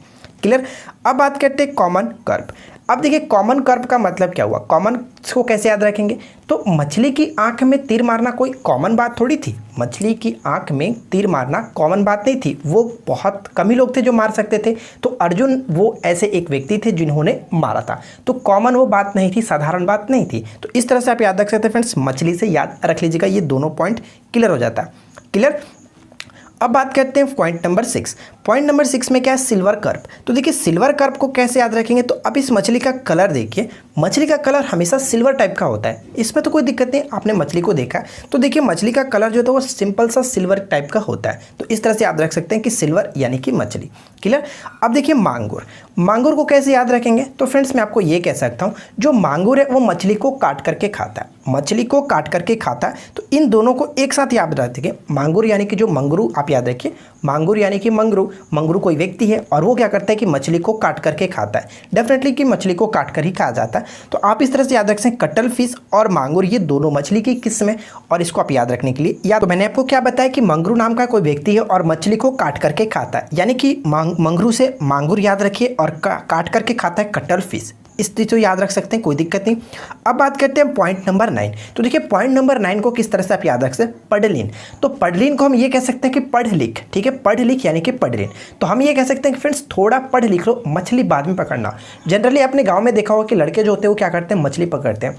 क्लियर। अब बात करते हैं कॉमन कर्प। अब देखिए कॉमन कर्प का मतलब क्या हुआ, कॉमन को कैसे याद रखेंगे? तो मछली की आंख में तीर मारना कोई कॉमन बात थोड़ी थी। मछली की आंख में तीर मारना कॉमन बात नहीं थी, वो बहुत कम ही लोग थे जो मार सकते थे। तो अर्जुन वो ऐसे एक व्यक्ति थे जिन्होंने मारा था, तो कॉमन वो बात नहीं थी, साधारण बात नहीं थी। तो इस तरह से आप याद रख सकते हैं फ्रेंड्स, मछली से याद रख लीजिएगा, ये दोनों पॉइंट क्लियर हो जाता है। क्लियर। अब बात करते हैं पॉइंट नंबर 6। पॉइंट नंबर 6 में क्या है? सिल्वर कर्प। तो देखिए सिल्वर कर्प को कैसे याद रखेंगे? तो अब इस मछली का कलर देखिए, मछली का कलर हमेशा सिल्वर टाइप का होता है, इसमें तो कोई दिक्कत नहीं। आपने मछली को देखा तो देखिए मछली का कलर जो है वो सिंपल सा सिल्वर टाइप का होता है। तो इस तरह से याद रख सकते हैं कि सिल्वर यानी कि मछली। क्लियर। अब देखिए मांगुर। मांगुर को कैसे याद रखेंगे? तो फ्रेंड्स मैं आपको ये कह सकता हूँ, जो मांगुर है वो मछली को काट करके खाता है, मछली को काट करके खाता है। तो इन दोनों को एक साथ याद रखेंगे। मांगुर यानी कि जो मंगरू, आप याद रखिए मांगुर यानी कि मंगरू। मंगरू कोई व्यक्ति है और वो क्या करता है कि मछली को काट करके खाता है। डेफिनेटली कि मछली को काट कर ही खाया जाता है। तो आप इस तरह से याद रख सकते हैं कटल फिश और मांगुर ये दोनों मछली की किस्म है, और इसको आप याद रखने के लिए या तो मैंने आपको क्या बताया कि मंगरू नाम का कोई व्यक्ति है और मछली को काट करके खाता है, यानी कि मंगरू से मांगुर याद रखिए और काट करके खाता है कटल फिश। इस चीज़ को याद रख सकते हैं, कोई दिक्कत नहीं। अब बात करते हैं पॉइंट नंबर 9। तो देखिए पॉइंट नंबर 9 को किस तरह से आप याद रख सकते हैं? पढ़लिन। तो पढ़लिन को हम ये कह सकते हैं कि पढ़ लिख। ठीक है, पढ़ लिख यानी कि पढ़लिन। तो हम ये कह सकते हैं कि फ्रेंड्स थोड़ा पढ़ लिख लो, मछली बाद में पकड़ना। जनरली अपने गाँव में देखा होगा कि लड़के जो होते हैं वो क्या करते हैं? मछली पकड़ते हैं।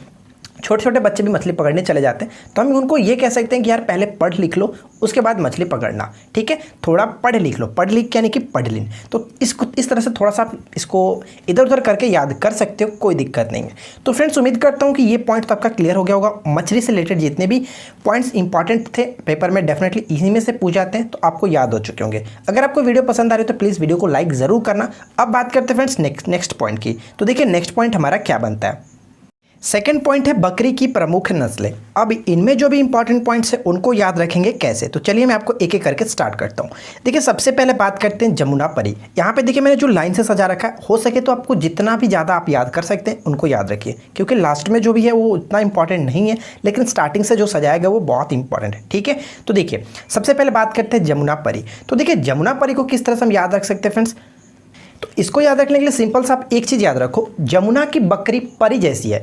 छोटे छोटे बच्चे भी मछली पकड़ने चले जाते हैं, तो हम उनको ये कह सकते हैं कि यार पहले पढ़ लिख लो उसके बाद मछली पकड़ना। ठीक है, थोड़ा पढ़ लिख लो, पढ़ लिख यानी कि पढ़ लिन। तो इसको इस तरह से थोड़ा सा आप इसको इधर उधर करके याद कर सकते हो, कोई दिक्कत नहीं है। तो फ्रेंड्स उम्मीद करता हूँ कि ये पॉइंट तो आपका क्लियर हो गया होगा। मछली से रिलेटेड जितने भी पॉइंट्स इंपॉर्टेंट थे पेपर में डेफिनेटली इसी में से पूछ जाते हैं, तो आपको याद हो चुके होंगे। अगर आपको वीडियो पसंद आ रही है तो प्लीज़ वीडियो को लाइक ज़रूर करना। अब बात करते हैं फ्रेंड्स नेक्स्ट पॉइंट की। तो देखिए नेक्स्ट पॉइंट हमारा क्या बनता है? सेकेंड पॉइंट है बकरी की प्रमुख नस्लें। अब इनमें जो भी इंपॉर्टेंट पॉइंट्स हैं उनको याद रखेंगे कैसे? तो चलिए मैं आपको एक एक करके स्टार्ट करता हूँ। देखिए सबसे पहले बात करते हैं जमुना परी। यहाँ पे देखिए मैंने जो लाइन से सजा रखा है, हो सके तो आपको जितना भी ज़्यादा आप याद कर सकते हैं उनको याद रखिए, क्योंकि लास्ट में जो भी है वो उतना इंपॉर्टेंट नहीं है, लेकिन स्टार्टिंग से जो सजाया गया वो बहुत इंपॉर्टेंट है। ठीक है, तो देखिए सबसे पहले बात करते हैं जमुना परी। तो देखिए जमुना परी को किस तरह से हम याद रख सकते हैं फ्रेंड्स? तो इसको याद रखने के लिए सिंपल सा आप एक चीज़ याद रखो, जमुना की बकरी परी जैसी है।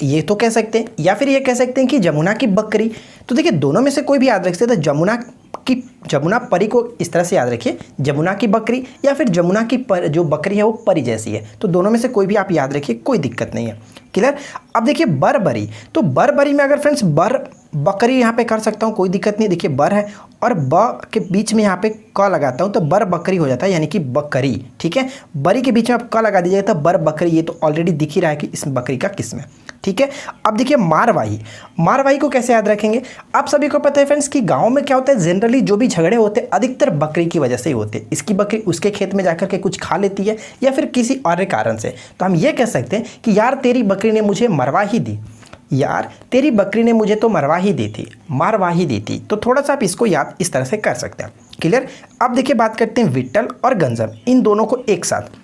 ये तो कह सकते हैं, या फिर ये कह सकते हैं कि जमुना की बकरी। तो देखिए दोनों में से कोई भी याद रख सकते हैं। जमुना परी को इस तरह से याद रखिए, जमुना की बकरी या फिर जमुना की जो बकरी है वो परी जैसी है। तो दोनों में से कोई भी आप याद रखिए, कोई दिक्कत नहीं है। क्लियर। अब देखिए बरबरी। तो बरबरी में अगर फ्रेंड्स बकरी यहाँ पे कर सकता हूँ, कोई दिक्कत नहीं। देखिए बर है और ब के बीच में यहाँ पे क लगाता हूँ तो बर बकरी हो जाता है, यानी कि बकरी। ठीक है, बरी के बीच में आप क लगा दीजिएगा तो बर बकरी। ये तो ऑलरेडी दिख ही रहा है कि इस बकरी का किस्म है। ठीक है, अब देखिए मारवाही। मारवाही को कैसे याद रखेंगे? आप सभी को पता है फ्रेंड्स कि गांव में क्या होता है, जनरली जो भी झगड़े होते हैं अधिकतर बकरी की वजह से ही होते हैं। इसकी बकरी उसके खेत में जाकर के कुछ खा लेती है या फिर किसी और कारण से। तो हम ये कह सकते हैं कि यार तेरी बकरी ने मुझे मरवा ही दी। यार तेरी बकरी ने मुझे तो मारवा ही दी थी। तो थोड़ा सा आप इसको याद इस तरह से कर सकते हैं। क्लियर। अब देखिए बात करते हैं विट्ठल और गंजम, इन दोनों को एक साथ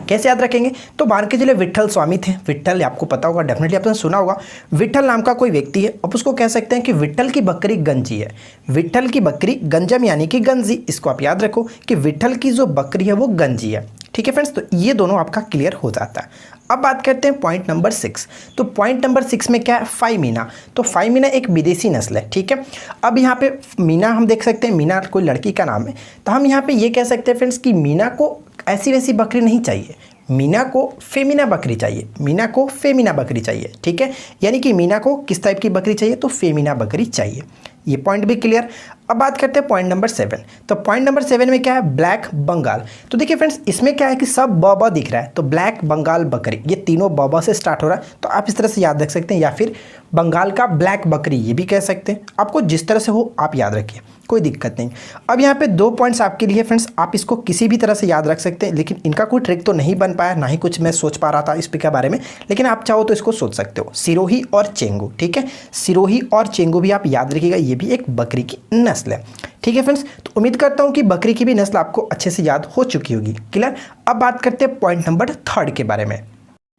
कैसे याद रखेंगे। तो मान के चलिए विट्ठल स्वामी थे, विट्ठल आपको पता होगा, डेफिनेटली आपने सुना होगा, विट्ठल नाम का कोई व्यक्ति है। अब उसको कह सकते हैं कि विट्ठल की बकरी गंजी है, विट्ठल की बकरी गंजम यानी कि गंजी। इसको आप याद रखो कि विट्ठल की जो बकरी है वो गंजी है। ठीक है फ्रेंड्स, तो ये दोनों आपका क्लियर हो जाता है। अब बात करते हैं पॉइंट नंबर 6। तो पॉइंट नंबर 6 में क्या है, फाई मीना। तो फाई मीना एक विदेशी नस्ल है। ठीक है, अब यहाँ पे मीना हम देख सकते हैं, मीना कोई लड़की का नाम है, तो हम यहाँ पे ये कह सकते हैं फ्रेंड्स कि मीना को ऐसी वैसी बकरी नहीं चाहिए, मीना को फेमिना बकरी चाहिए, मीना को फेमिना बकरी चाहिए। ठीक है, यानी कि मीना को किस टाइप की बकरी चाहिए, तो फेमिना बकरी चाहिए। ये पॉइंट भी क्लियर। अब बात करते हैं पॉइंट नंबर 7। तो पॉइंट नंबर 7 में क्या है, ब्लैक बंगाल। तो देखिए फ्रेंड्स, इसमें क्या है कि सब ब दिख रहा है, तो ब्लैक बंगाल बकरी, ये तीनों ब से स्टार्ट हो रहा है, तो आप इस तरह से याद रख सकते हैं, या फिर बंगाल का ब्लैक बकरी ये भी कह सकते हैं। आपको जिस तरह से हो आप याद रखिए, कोई दिक्कत नहीं। अब यहाँ पे 2 पॉइंट्स आपके लिए फ्रेंड्स, आप इसको किसी भी तरह से याद रख सकते हैं, लेकिन इनका कोई ट्रिक तो नहीं बन पाया, ना ही कुछ मैं सोच पा रहा था इस के बारे में, लेकिन आप चाहो तो इसको सोच सकते हो, सिरोही और चेंगू। ठीक है, सिरोही और चेंगू भी आप याद रखिएगा, ये भी एक बकरी की नस्ल है। ठीक है फ्रेंड्स, तो उम्मीद करता हूँ कि बकरी की भी नस्ल आपको अच्छे से याद हो चुकी होगी। क्लियर। अब बात करते हैं पॉइंट नंबर 3 के बारे में।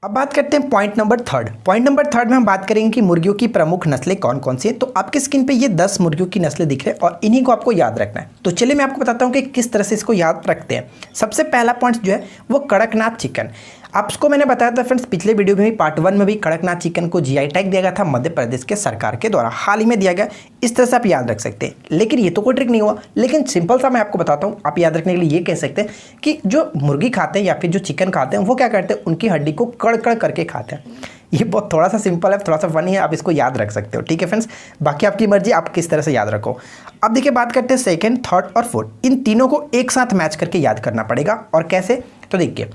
अब बात करते हैं पॉइंट नंबर 3। पॉइंट नंबर 3 में हम बात करेंगे कि मुर्गियों की प्रमुख नस्लें कौन कौन सी हैं। तो आपके स्क्रीन पे ये 10 मुर्गियों की नस्लें दिख रहे हैं और इन्हीं को आपको याद रखना है। तो चलिए मैं आपको बताता हूँ कि किस तरह से इसको याद रखते हैं। सबसे पहला पॉइंट जो है वो कड़कनाथ चिकन। आपको मैंने बताया था फ्रेंड्स पिछले वीडियो में भी, पार्ट 1 में भी, कड़कनाथ चिकन को जीआई टैग दिया गया था मध्य प्रदेश के सरकार के द्वारा, हाल ही में दिया गया। इस तरह से आप याद रख सकते हैं, लेकिन ये तो कोई ट्रिक नहीं हुआ, लेकिन सिंपल सा मैं आपको बताता हूँ। आप याद रखने के लिए ये कह सकते हैं कि जो मुर्गी खाते हैं या फिर जो चिकन खाते हैं वो क्या करते हैं, उनकी हड्डी को कड़ करके खाते हैं। ये बहुत थोड़ा सा सिंपल है, थोड़ा सा फनी है, आप इसको याद रख सकते हो। ठीक है फ्रेंड्स, बाकी आपकी मर्जी, आप किस तरह से याद रखो। अब देखिए बात करते हैं 2nd, 3rd और 4th, इन तीनों को एक साथ मैच करके याद करना पड़ेगा। और कैसे, तो देखिए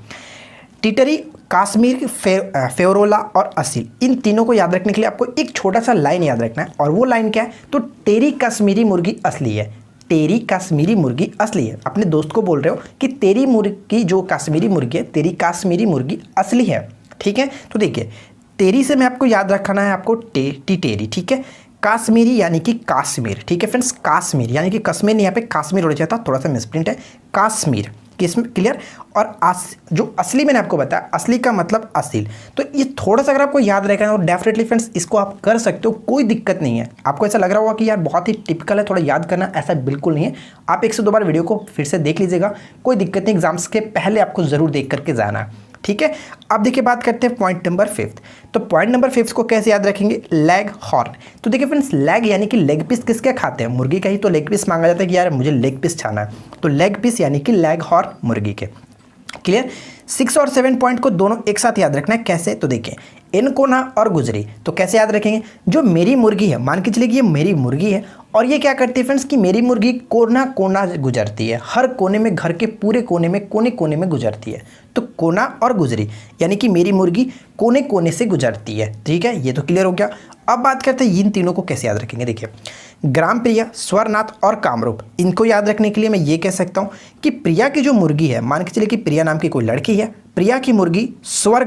टिटरी, काश्मीर, फेरोला और असील, इन तीनों को याद रखने के लिए आपको एक छोटा सा लाइन याद रखना है। और वो लाइन क्या है, तो तेरी कश्मीरी मुर्गी असली है, तेरी कश्मीरी मुर्गी असली है। अपने दोस्त को बोल रहे हो कि तेरी मुर्गी जो कश्मीरी मुर्गी है, तेरी कश्मीरी मुर्गी असली है। ठीक है, तो देखिए तेरी से मैं आपको याद रखना है आपको टिटेरी। ठीक है, काश्मीरी यानी कि काश्मीर। ठीक है फ्रेंड्स, काश्मीर यानी कि कश्मीर, यहाँ पे काश्मीर होना चाहिए था, थोड़ा सा मिसप्रिंट है, काश्मीर। किसमें क्लियर। और जो असली मैंने आपको बताया, असली का मतलब असील। तो ये थोड़ा सा अगर आपको याद रहेगा और डेफिनेटली फ्रेंड्स इसको आप कर सकते हो, कोई दिक्कत नहीं है। आपको ऐसा लग रहा होगा कि यार बहुत ही टिपिकल है थोड़ा याद करना, ऐसा बिल्कुल नहीं है। आप 1 से 2 बार वीडियो को फिर से देख लीजिएगा, कोई दिक्कत नहीं, एग्जाम्स के पहले आपको ज़रूर देख करके जाना है। ठीक है, अब देखिए बात करते हैं पॉइंट नंबर 5। तो पॉइंट नंबर 5 को कैसे याद रखेंगे, लेग हॉर्न। तो देखिए फ्रेंड्स, लेग यानी कि लेग पीस किसके खाते हैं, मुर्गी का ही तो लेग पीस मांगा जाता है कि यार मुझे लेग पीस खाना है, तो लेग पीस यानी कि लेग हॉर्न मुर्गी के। क्लियर। 6 और 7 पॉइंट को दोनों एक साथ याद रखना है। कैसे, तो देखिए इनकोना और गुजरी, तो कैसे याद रखेंगे, जो मेरी मुर्गी है, मान के चलिए कि ये मेरी मुर्गी है और ये क्या करती है फ्रेंड्स कि मेरी मुर्गी कोना कोना गुजरती है, हर कोने में, घर के पूरे कोने में, कोने कोने में गुजरती है। तो कोना और गुजरी यानी कि मेरी मुर्गी कोने कोने से गुजरती है। ठीक है, ये तो क्लियर हो गया। अब बात करते हैं इन तीनों को कैसे याद रखेंगे। देखिए ग्राम प्रिया, स्वरनाथ और कामरूप, इनको याद रखने के लिए मैं ये कह सकता हूँ कि प्रिया की जो मुर्गी है, मान के चलिए कि प्रिया नाम की कोई लड़की है, प्रिया की मुर्गी स्वर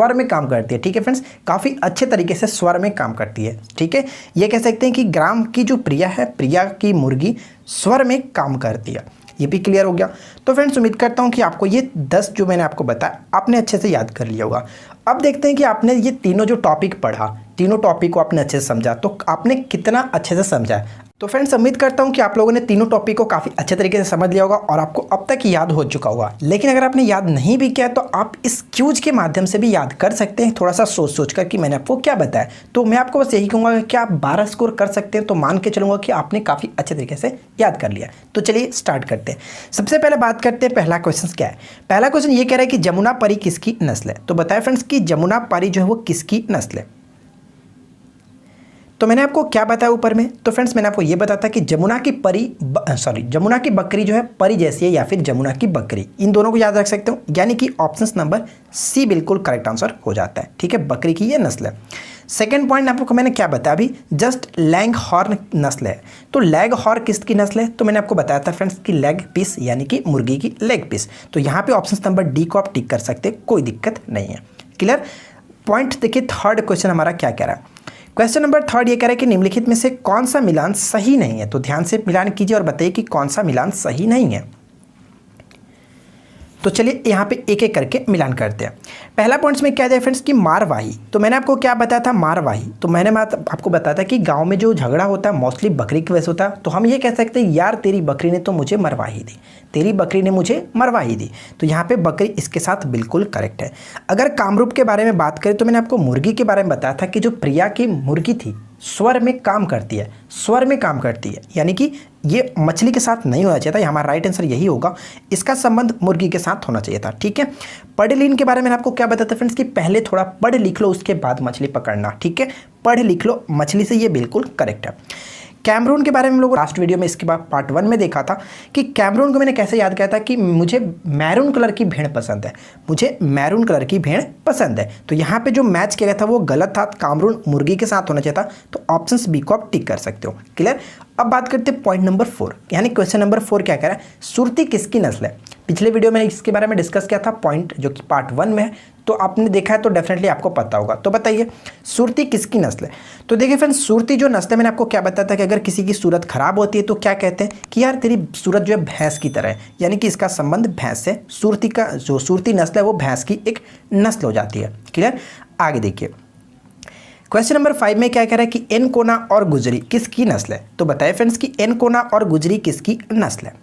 में काम करती है। ठीक है फ्रेंड्स, काफ़ी अच्छे तरीके से स्वर में काम करती है। ठीक है, ये कह सकते हैं कि ग्राम की जो प्रिया है, प्रिया की मुर्गी स्वर में काम करती है। ये भी क्लियर हो गया। तो फ्रेंड्स उम्मीद करता हूँ कि आपको ये 10 जो मैंने आपको बताया आपने अच्छे से याद कर लिया होगा। अब देखते हैं कि आपने ये तीनों जो टॉपिक पढ़ा, तीनों टॉपिक को आपने अच्छे से समझा, तो आपने कितना अच्छे से समझा। तो फ्रेंड्स उम्मीद करता हूं कि आप लोगों ने तीनों टॉपिक को काफ़ी अच्छे तरीके से समझ लिया होगा और आपको अब तक याद हो चुका होगा। लेकिन अगर आपने याद नहीं भी किया तो आप इस क्यूज के माध्यम से भी याद कर सकते हैं, थोड़ा सा सोच कर कि मैंने आपको क्या बताया। तो मैं आपको बस यही कहूँगा कि आप 12 स्कोर कर सकते हैं, तो मान के चलूँगा कि आपने काफ़ी अच्छे तरीके से याद कर लिया। तो चलिए स्टार्ट करते हैं। सबसे पहले बात करते हैं पहला क्वेश्चन क्या है। पहला क्वेश्चन ये कह रहा है कि जमुना परी किसकी नस्ल है। तो बताया फ्रेंड्स कि जमुना परी जो है वो किसकी नस्ल है। तो मैंने आपको क्या बताया ऊपर में, तो फ्रेंड्स मैंने आपको ये बताया था कि जमुना की बकरी जो है परी जैसी है या फिर जमुना की बकरी, इन दोनों को याद रख सकते हो, यानी कि ऑप्शन नंबर सी बिल्कुल करेक्ट आंसर हो जाता है। ठीक है, बकरी की ये नस्ल है। सेकेंड पॉइंट आपको मैंने क्या बताया अभी, जस्ट लैंग हॉर्न नस्ल है। तो लैग हॉर्न किसकी नस्ल है, तो मैंने आपको बताया था फ्रेंड्स कि लेग पीस यानी कि मुर्गी की लेग पीस। तो यहाँ पे ऑप्शन नंबर डी को आप टिक कर सकते हैं, कोई दिक्कत नहीं है। क्लियर। पॉइंट देखिए थर्ड क्वेश्चन हमारा क्या कह रहा है। क्वेश्चन नंबर थर्ड ये कह रहा है कि निम्नलिखित में से कौन सा मिलान सही नहीं है। तो ध्यान से मिलान कीजिए और बताइए कि कौन सा मिलान सही नहीं है। तो चलिए यहाँ पे एक एक करके मिलान करते हैं। पहला पॉइंट्स में क्या जाए फ्रेंड्स कि मारवाही। तो मैंने आपको क्या बताया था, मारवाही। तो मैंने आपको बताया था कि गांव में जो झगड़ा होता है मोस्टली बकरी की वजह से होता है। तो हम ये कह सकते हैं यार तेरी बकरी ने तो मुझे मरवाही दी, तेरी बकरी ने मुझे मरवाही दी। तो यहाँ पे बकरी इसके साथ बिल्कुल करेक्ट है। अगर कामरूप के बारे में बात करें तो मैंने आपको मुर्गी के बारे में बताया था कि जो प्रिया की मुर्गी थी स्वर में काम करती है, स्वर में काम करती है, यानी कि ये मछली के साथ नहीं होना चाहिए था। हमारा राइट आंसर यही होगा, इसका संबंध मुर्गी के साथ होना चाहिए था। ठीक है। पढ़-लीन के बारे में आपको क्या बताता फ्रेंड्स कि पहले थोड़ा पढ़ लिख लो उसके बाद मछली पकड़ना। ठीक है, पढ़ लिख लो मछली से, ये बिल्कुल करेक्ट है। कैमरून के बारे में हम लोग लास्ट वीडियो में इसके बाद पार्ट 1 में देखा था कि कैमरून को मैंने कैसे याद किया था कि मुझे मैरून कलर की भेड़ पसंद है, मुझे मैरून कलर की भेड़ पसंद है। तो यहाँ पे जो मैच किया गया था वो गलत था, कैमरून मुर्गी के साथ होना चाहिए था। तो ऑप्शन बी को आप टिक कर सकते हो। क्लियर। अब बात करते हैं पॉइंट नंबर 4, यानी क्वेश्चन नंबर 4 क्या कह रहा है, सुरती किसकी नस्ल है। पिछले वीडियो में इसके बारे में डिस्कस किया था पॉइंट जो कि पार्ट 1 में है, तो आपने देखा है तो डेफिनेटली आपको पता होगा। तो बताइए सुरती किसकी नस्ल है। तो देखिए फ्रेंड्स, सुरती जो नस्ल है मैंने आपको क्या बताया था कि अगर किसी की सूरत खराब होती है तो क्या कहते हैं कि यार तेरी सूरत जो है भैंस की तरह है, यानी कि इसका संबंध भैंस से, सुरती का जो सुरती नस्ल है वो भैंस की एक नस्ल हो जाती है। क्लियर। आगे देखिए क्वेश्चन नंबर 5 में क्या कह रहा है कि एनकोना और गुजरी किसकी नस्ल है। तो बताइए फ्रेंड्स कि एनकोना और गुजरी किसकी नस्ल है।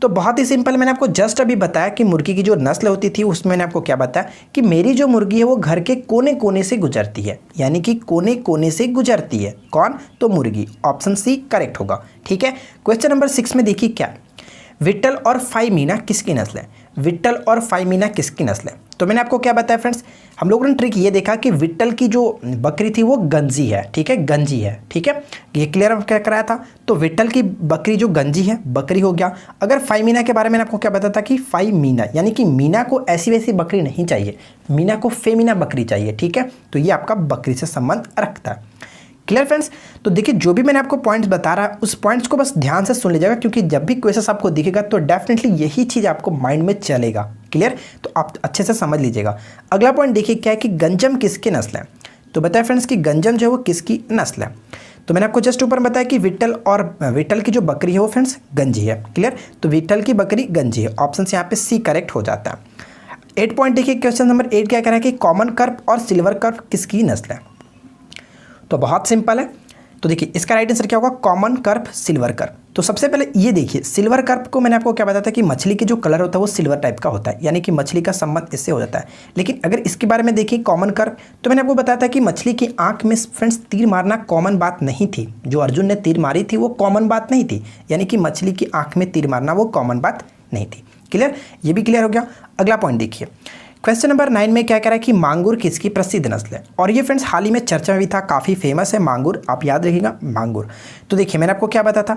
तो बहुत ही सिंपल, मैंने आपको जस्ट अभी बताया कि मुर्गी की जो नस्ल होती थी उसमें मैंने आपको क्या बताया कि मेरी जो मुर्गी है वो घर के कोने कोने से गुजरती है, यानी कि कोने कोने से गुजरती है। कौन? तो मुर्गी। ऑप्शन सी करेक्ट होगा। ठीक है। क्वेश्चन नंबर 6 में देखिए क्या, विट्ठल और फाइमीना किसकी नस्ल है। विट्ठल और फाइमीना किसकी नस्ल है। तो मैंने आपको क्या बताया फ्रेंड्स, हम लोगों ने ट्रिक ये देखा कि विट्ठल की जो बकरी थी वो गंजी है। ठीक है, गंजी है। ठीक है, ये क्लियर क्या कराया था। तो विट्ठल की बकरी जो गंजी है बकरी हो गया। अगर फाइमीना के बारे में आपको क्या बताया था कि फाइमीना, यानी कि मीना को ऐसी वैसी बकरी नहीं चाहिए, मीना को फेमीना बकरी चाहिए। ठीक है, तो ये आपका बकरी से संबंध रखता है। Clear friends. तो देखिए जो भी मैंने आपको पॉइंट्स बता रहा है उस पॉइंट्स को बस ध्यान से सुन लीजिएगा, क्योंकि जब भी क्वेश्चन आपको दिखेगा तो डेफिनेटली यही चीज़ आपको माइंड में चलेगा। क्लियर, तो आप अच्छे से समझ लीजिएगा। अगला पॉइंट देखिए क्या है कि गंजम किसकी नस्ल है। तो बताया फ्रेंड्स कि गंजम जो है वो किसकी नस्ल है। तो मैंने आपको जस्ट ऊपर बताया कि विट्ठल की जो बकरी है वो फ्रेंड्स गंजी है। क्लियर, तो विट्ठल की बकरी गंजी है। ऑप्शन यहाँ पे सी करेक्ट हो जाता है। 8 पॉइंट देखिए, क्वेश्चन नंबर 8 क्या कह रहा है कि कॉमन कर्प और सिल्वर कर्प किसकी नस्ल है। तो बहुत सिंपल है। तो देखिए इसका राइट आंसर क्या होगा, कॉमन कर्प सिल्वर कर्प। तो सबसे पहले ये देखिए, सिल्वर कर्प को मैंने आपको क्या बताया था कि मछली के जो कलर होता है वो सिल्वर टाइप का होता है, यानी कि मछली का संबंध इससे हो जाता है। लेकिन अगर इसके बारे में देखिए कॉमन कर्प, तो मैंने आपको बताया था कि मछली की आंख में फ्रेंड्स तीर मारना कॉमन बात नहीं थी। जो अर्जुन ने तीर मारी थी वो कॉमन बात नहीं थी, यानी कि मछली की आंख में तीर मारना वो कॉमन बात नहीं थी। क्लियर, ये भी क्लियर हो गया। अगला पॉइंट देखिए, क्वेश्चन नंबर 9 में क्या कह रहा है कि मांगुर किसकी प्रसिद्ध नस्ल है। और ये फ्रेंड्स हाल ही में चर्चा में भी था, काफ़ी फेमस है मांगुर, आप याद रखिएगा मांगुर। तो देखिए मैंने आपको क्या बताया था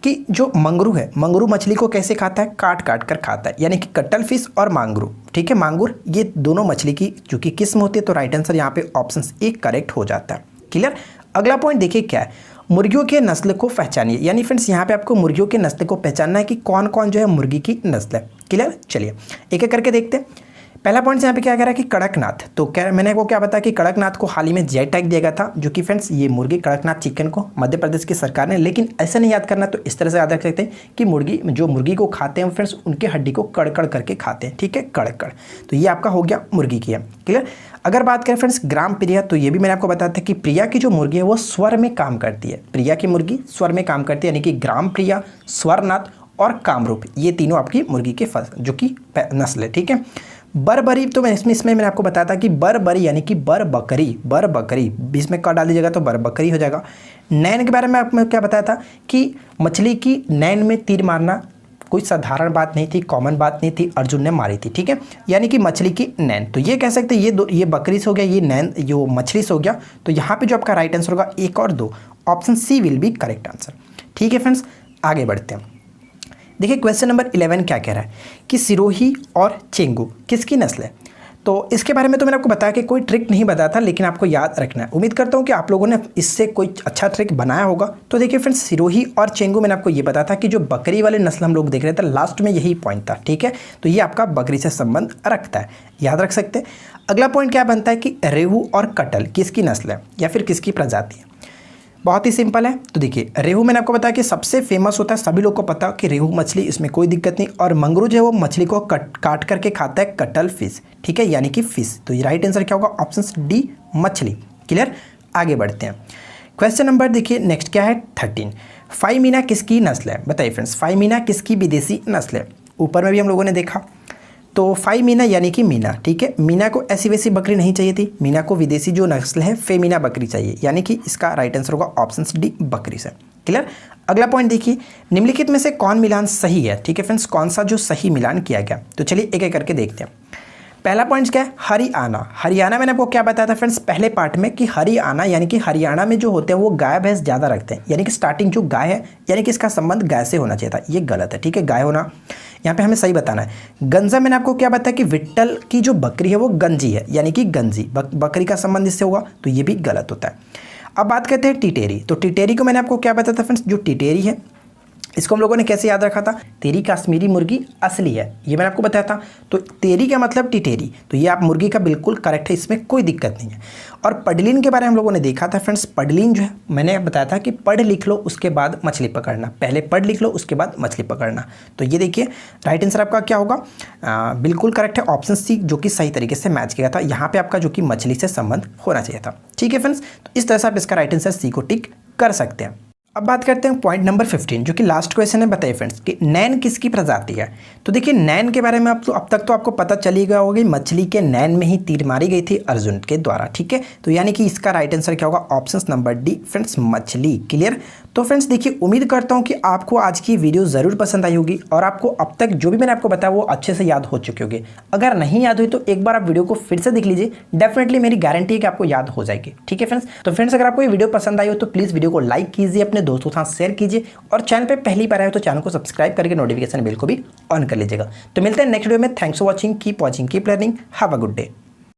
कि जो मंगरू है, मंगरू मछली को कैसे खाता है, काट काट कर खाता है, यानी कि कटल फिश और मांगरू। ठीक है, मांगुर ये दोनों मछली की जो कि किस्म होती है। तो राइट आंसर यहाँ पे ऑप्शन ए करेक्ट हो जाता है। क्लियर। अगला पॉइंट देखिए क्या है, मुर्गियों के नस्ल को पहचानिए। यानी फ्रेंड्स यहाँ पे आपको मुर्गियों के नस्ल को पहचानना है कि कौन कौन जो है मुर्गी की नस्ल है। क्लियर, चलिए एक एक करके देखते हैं। पहला पॉइंट यहाँ पे क्या कह रहा है कि कड़कनाथ। तो क्या मैंने आपको क्या बताया कि कड़कनाथ को हाल ही में जेड टैग दिया गया था, जो कि फ्रेंड्स ये मुर्गी कड़कनाथ चिकन को मध्य प्रदेश की सरकार ने, लेकिन ऐसा नहीं याद करना, तो इस तरह से याद रख सकते हैं कि मुर्गी को खाते हैं फ्रेंड्स उनके हड्डी को कड़कड़ करके खाते हैं। ठीक है, कड़कड़। तो ये आपका हो गया मुर्गी की है। क्लियर। अगर बात करें फ्रेंड्स ग्राम प्रिया, तो ये भी मैंने आपको बताया था कि प्रिया की जो मुर्गी है वो स्वर में काम करती है। प्रिया की मुर्गी स्वर में काम करती है, यानी कि ग्राम प्रिया, स्वरनाथ और कामरूप, ये तीनों आपकी मुर्गी के जो कि नस्ल है। ठीक है। बरबरी, तो मैं इसमें मैंने आपको बताया था कि बरबरी यानी कि बरबकरी बीच में क डाल दीजिएगा तो बरबकरी हो जाएगा। नैन के बारे में आपको क्या बताया था कि मछली की नैन में तीर मारना कोई साधारण बात नहीं थी, कॉमन बात नहीं थी, अर्जुन ने मारी थी। ठीक है, यानी कि मछली की नैन। तो ये कह सकते हैं ये बकरी से हो गया, ये नैन जो मछली से हो गया। तो यहाँ पे जो आपका राइट आंसर होगा 1 और 2, option C will be correct answer. ठीक है फ्रेंड्स, आगे बढ़ते हैं। देखिए क्वेश्चन नंबर 11 क्या कह रहा है कि सिरोही और चेंगू किसकी नस्ल है। तो इसके बारे में तो मैंने आपको बताया कि कोई ट्रिक नहीं बताया था, लेकिन आपको याद रखना है। उम्मीद करता हूँ कि आप लोगों ने इससे कोई अच्छा ट्रिक बनाया होगा। तो देखिए फ्रेंड्स, सिरोही और चेंगू मैंने आपको ये बताया था कि जो बकरी वाले नस्ल हम लोग देख रहे थे, लास्ट में यही पॉइंट था, ठीक है। तो ये आपका बकरी से संबंध रखता है, याद रख सकते हैं। अगला पॉइंट क्या बनता है कि रेहू और कटल किसकी नस्ल है या फिर किसकी प्रजाति है। बहुत ही सिंपल है। तो देखिए, रेहू मैंने आपको बताया कि सबसे फेमस होता है, सभी लोग को पता है कि रेहू मछली, इसमें कोई दिक्कत नहीं। और मंगरू जो है वो मछली को काट करके खाता है कटल फिश, ठीक है, यानी कि फिश। तो ये राइट आंसर क्या होगा, ऑप्शन डी मछली। क्लियर, आगे बढ़ते हैं। क्वेश्चन नंबर देखिए नेक्स्ट क्या है 13। फाइमीना किसकी नस्ल है, बताइए फ्रेंड्स, फाइमीना किसकी विदेशी नस्ल है। ऊपर में भी हम लोगों ने देखा, तो फाइमीना यानी कि मीना, ठीक है। मीना को ऐसी वैसी बकरी नहीं चाहिए थी, मीना को विदेशी जो नस्ल है फेमीना बकरी चाहिए, यानी कि इसका राइट आंसर होगा ऑप्शन डी बकरी से। क्लियर, अगला पॉइंट देखिए, निम्नलिखित में से कौन मिलान सही है, ठीक है फ्रेंड्स, कौन सा जो सही मिलान किया गया। तो चलिए एक एक करके देखते हैं। पहला पॉइंट क्या है, हरियाणा। हरियाणा मैंने आपको क्या बताया था फ्रेंड्स पहले पार्ट में कि हरियाणा यानी कि हरियाणा में जो होते हैं वो गाय भैंस ज़्यादा रखते हैं, यानी कि स्टार्टिंग जो गाय है यानी कि इसका संबंध गाय से होना चाहिए था, ये गलत है, ठीक है। गाय होना यहाँ पे हमें सही बताना है। गंजा मैंने आपको क्या बताया कि विट्ठल की जो बकरी है वो गंजी है, यानी कि गंजी बकरी का संबंध इससे होगा, तो ये भी गलत होता है। अब बात करते हैं टिटेरी। तो टिटेरी को मैंने आपको क्या बताया था फ्रेंड्स, जो टिटेरी है इसको हम लोगों ने कैसे याद रखा था, तेरी कश्मीरी मुर्गी असली है, ये मैंने आपको बताया था। तो तेरी का मतलब टिटेरी, तो ये आप मुर्गी का बिल्कुल करेक्ट है, इसमें कोई दिक्कत नहीं है। और पडलिन के बारे में हम लोगों ने देखा था फ्रेंड्स, पडलिन जो है मैंने बताया था कि पढ़ लिख लो उसके बाद मछली पकड़ना, पहले पढ़ लिख लो उसके बाद मछली पकड़ना। तो ये देखिए राइट आंसर आपका क्या होगा, बिल्कुल करेक्ट है ऑप्शन सी, जो कि सही तरीके से मैच किया था। यहाँ पर आपका जो कि मछली से संबंध होना चाहिए था, ठीक है फ्रेंड्स। तो इस तरह से आप इसका राइट आंसर सी को टिक कर सकते हैं। अब बात करते हैं पॉइंट नंबर 15, जो कि लास्ट क्वेश्चन है। बताइए फ्रेंड्स कि नैन किसकी प्रजाति है। तो देखिए नैन के बारे में अब तक तो आपको पता चली गया होगा, मछली के नैन में ही तीर मारी गई थी अर्जुन के द्वारा, ठीक है। तो यानी कि इसका राइट आंसर क्या होगा, ऑप्शन नंबर डी फ्रेंड्स मछली। क्लियर। तो फ्रेंड्स देखिए, उम्मीद करता हूँ कि आपको आज की वीडियो ज़रूर पसंद आई होगी और आपको अब तक जो भी मैंने आपको बताया वो अच्छे से याद हो चुके होंगे। अगर नहीं याद हुई तो एक बार आप वीडियो को फिर से देख लीजिए, डेफिनेटली मेरी गारंटी है कि आपको याद हो जाएगी, ठीक है फ्रेंड्स। तो फ्रेंड्स अगर आपको ये वीडियो पसंद आई हो तो प्लीज़ वीडियो को लाइक कीजिए, अपने दोस्तों के साथ शेयर कीजिए और चैनल पे पहली बार आए हो तो चैनल को सब्सक्राइब करके नोटिफिकेशन बेल को भी ऑन कर लीजिएगा। तो मिलते हैं नेक्स्ट वीडियो में। Thanks for watching, keep learning, have a good day.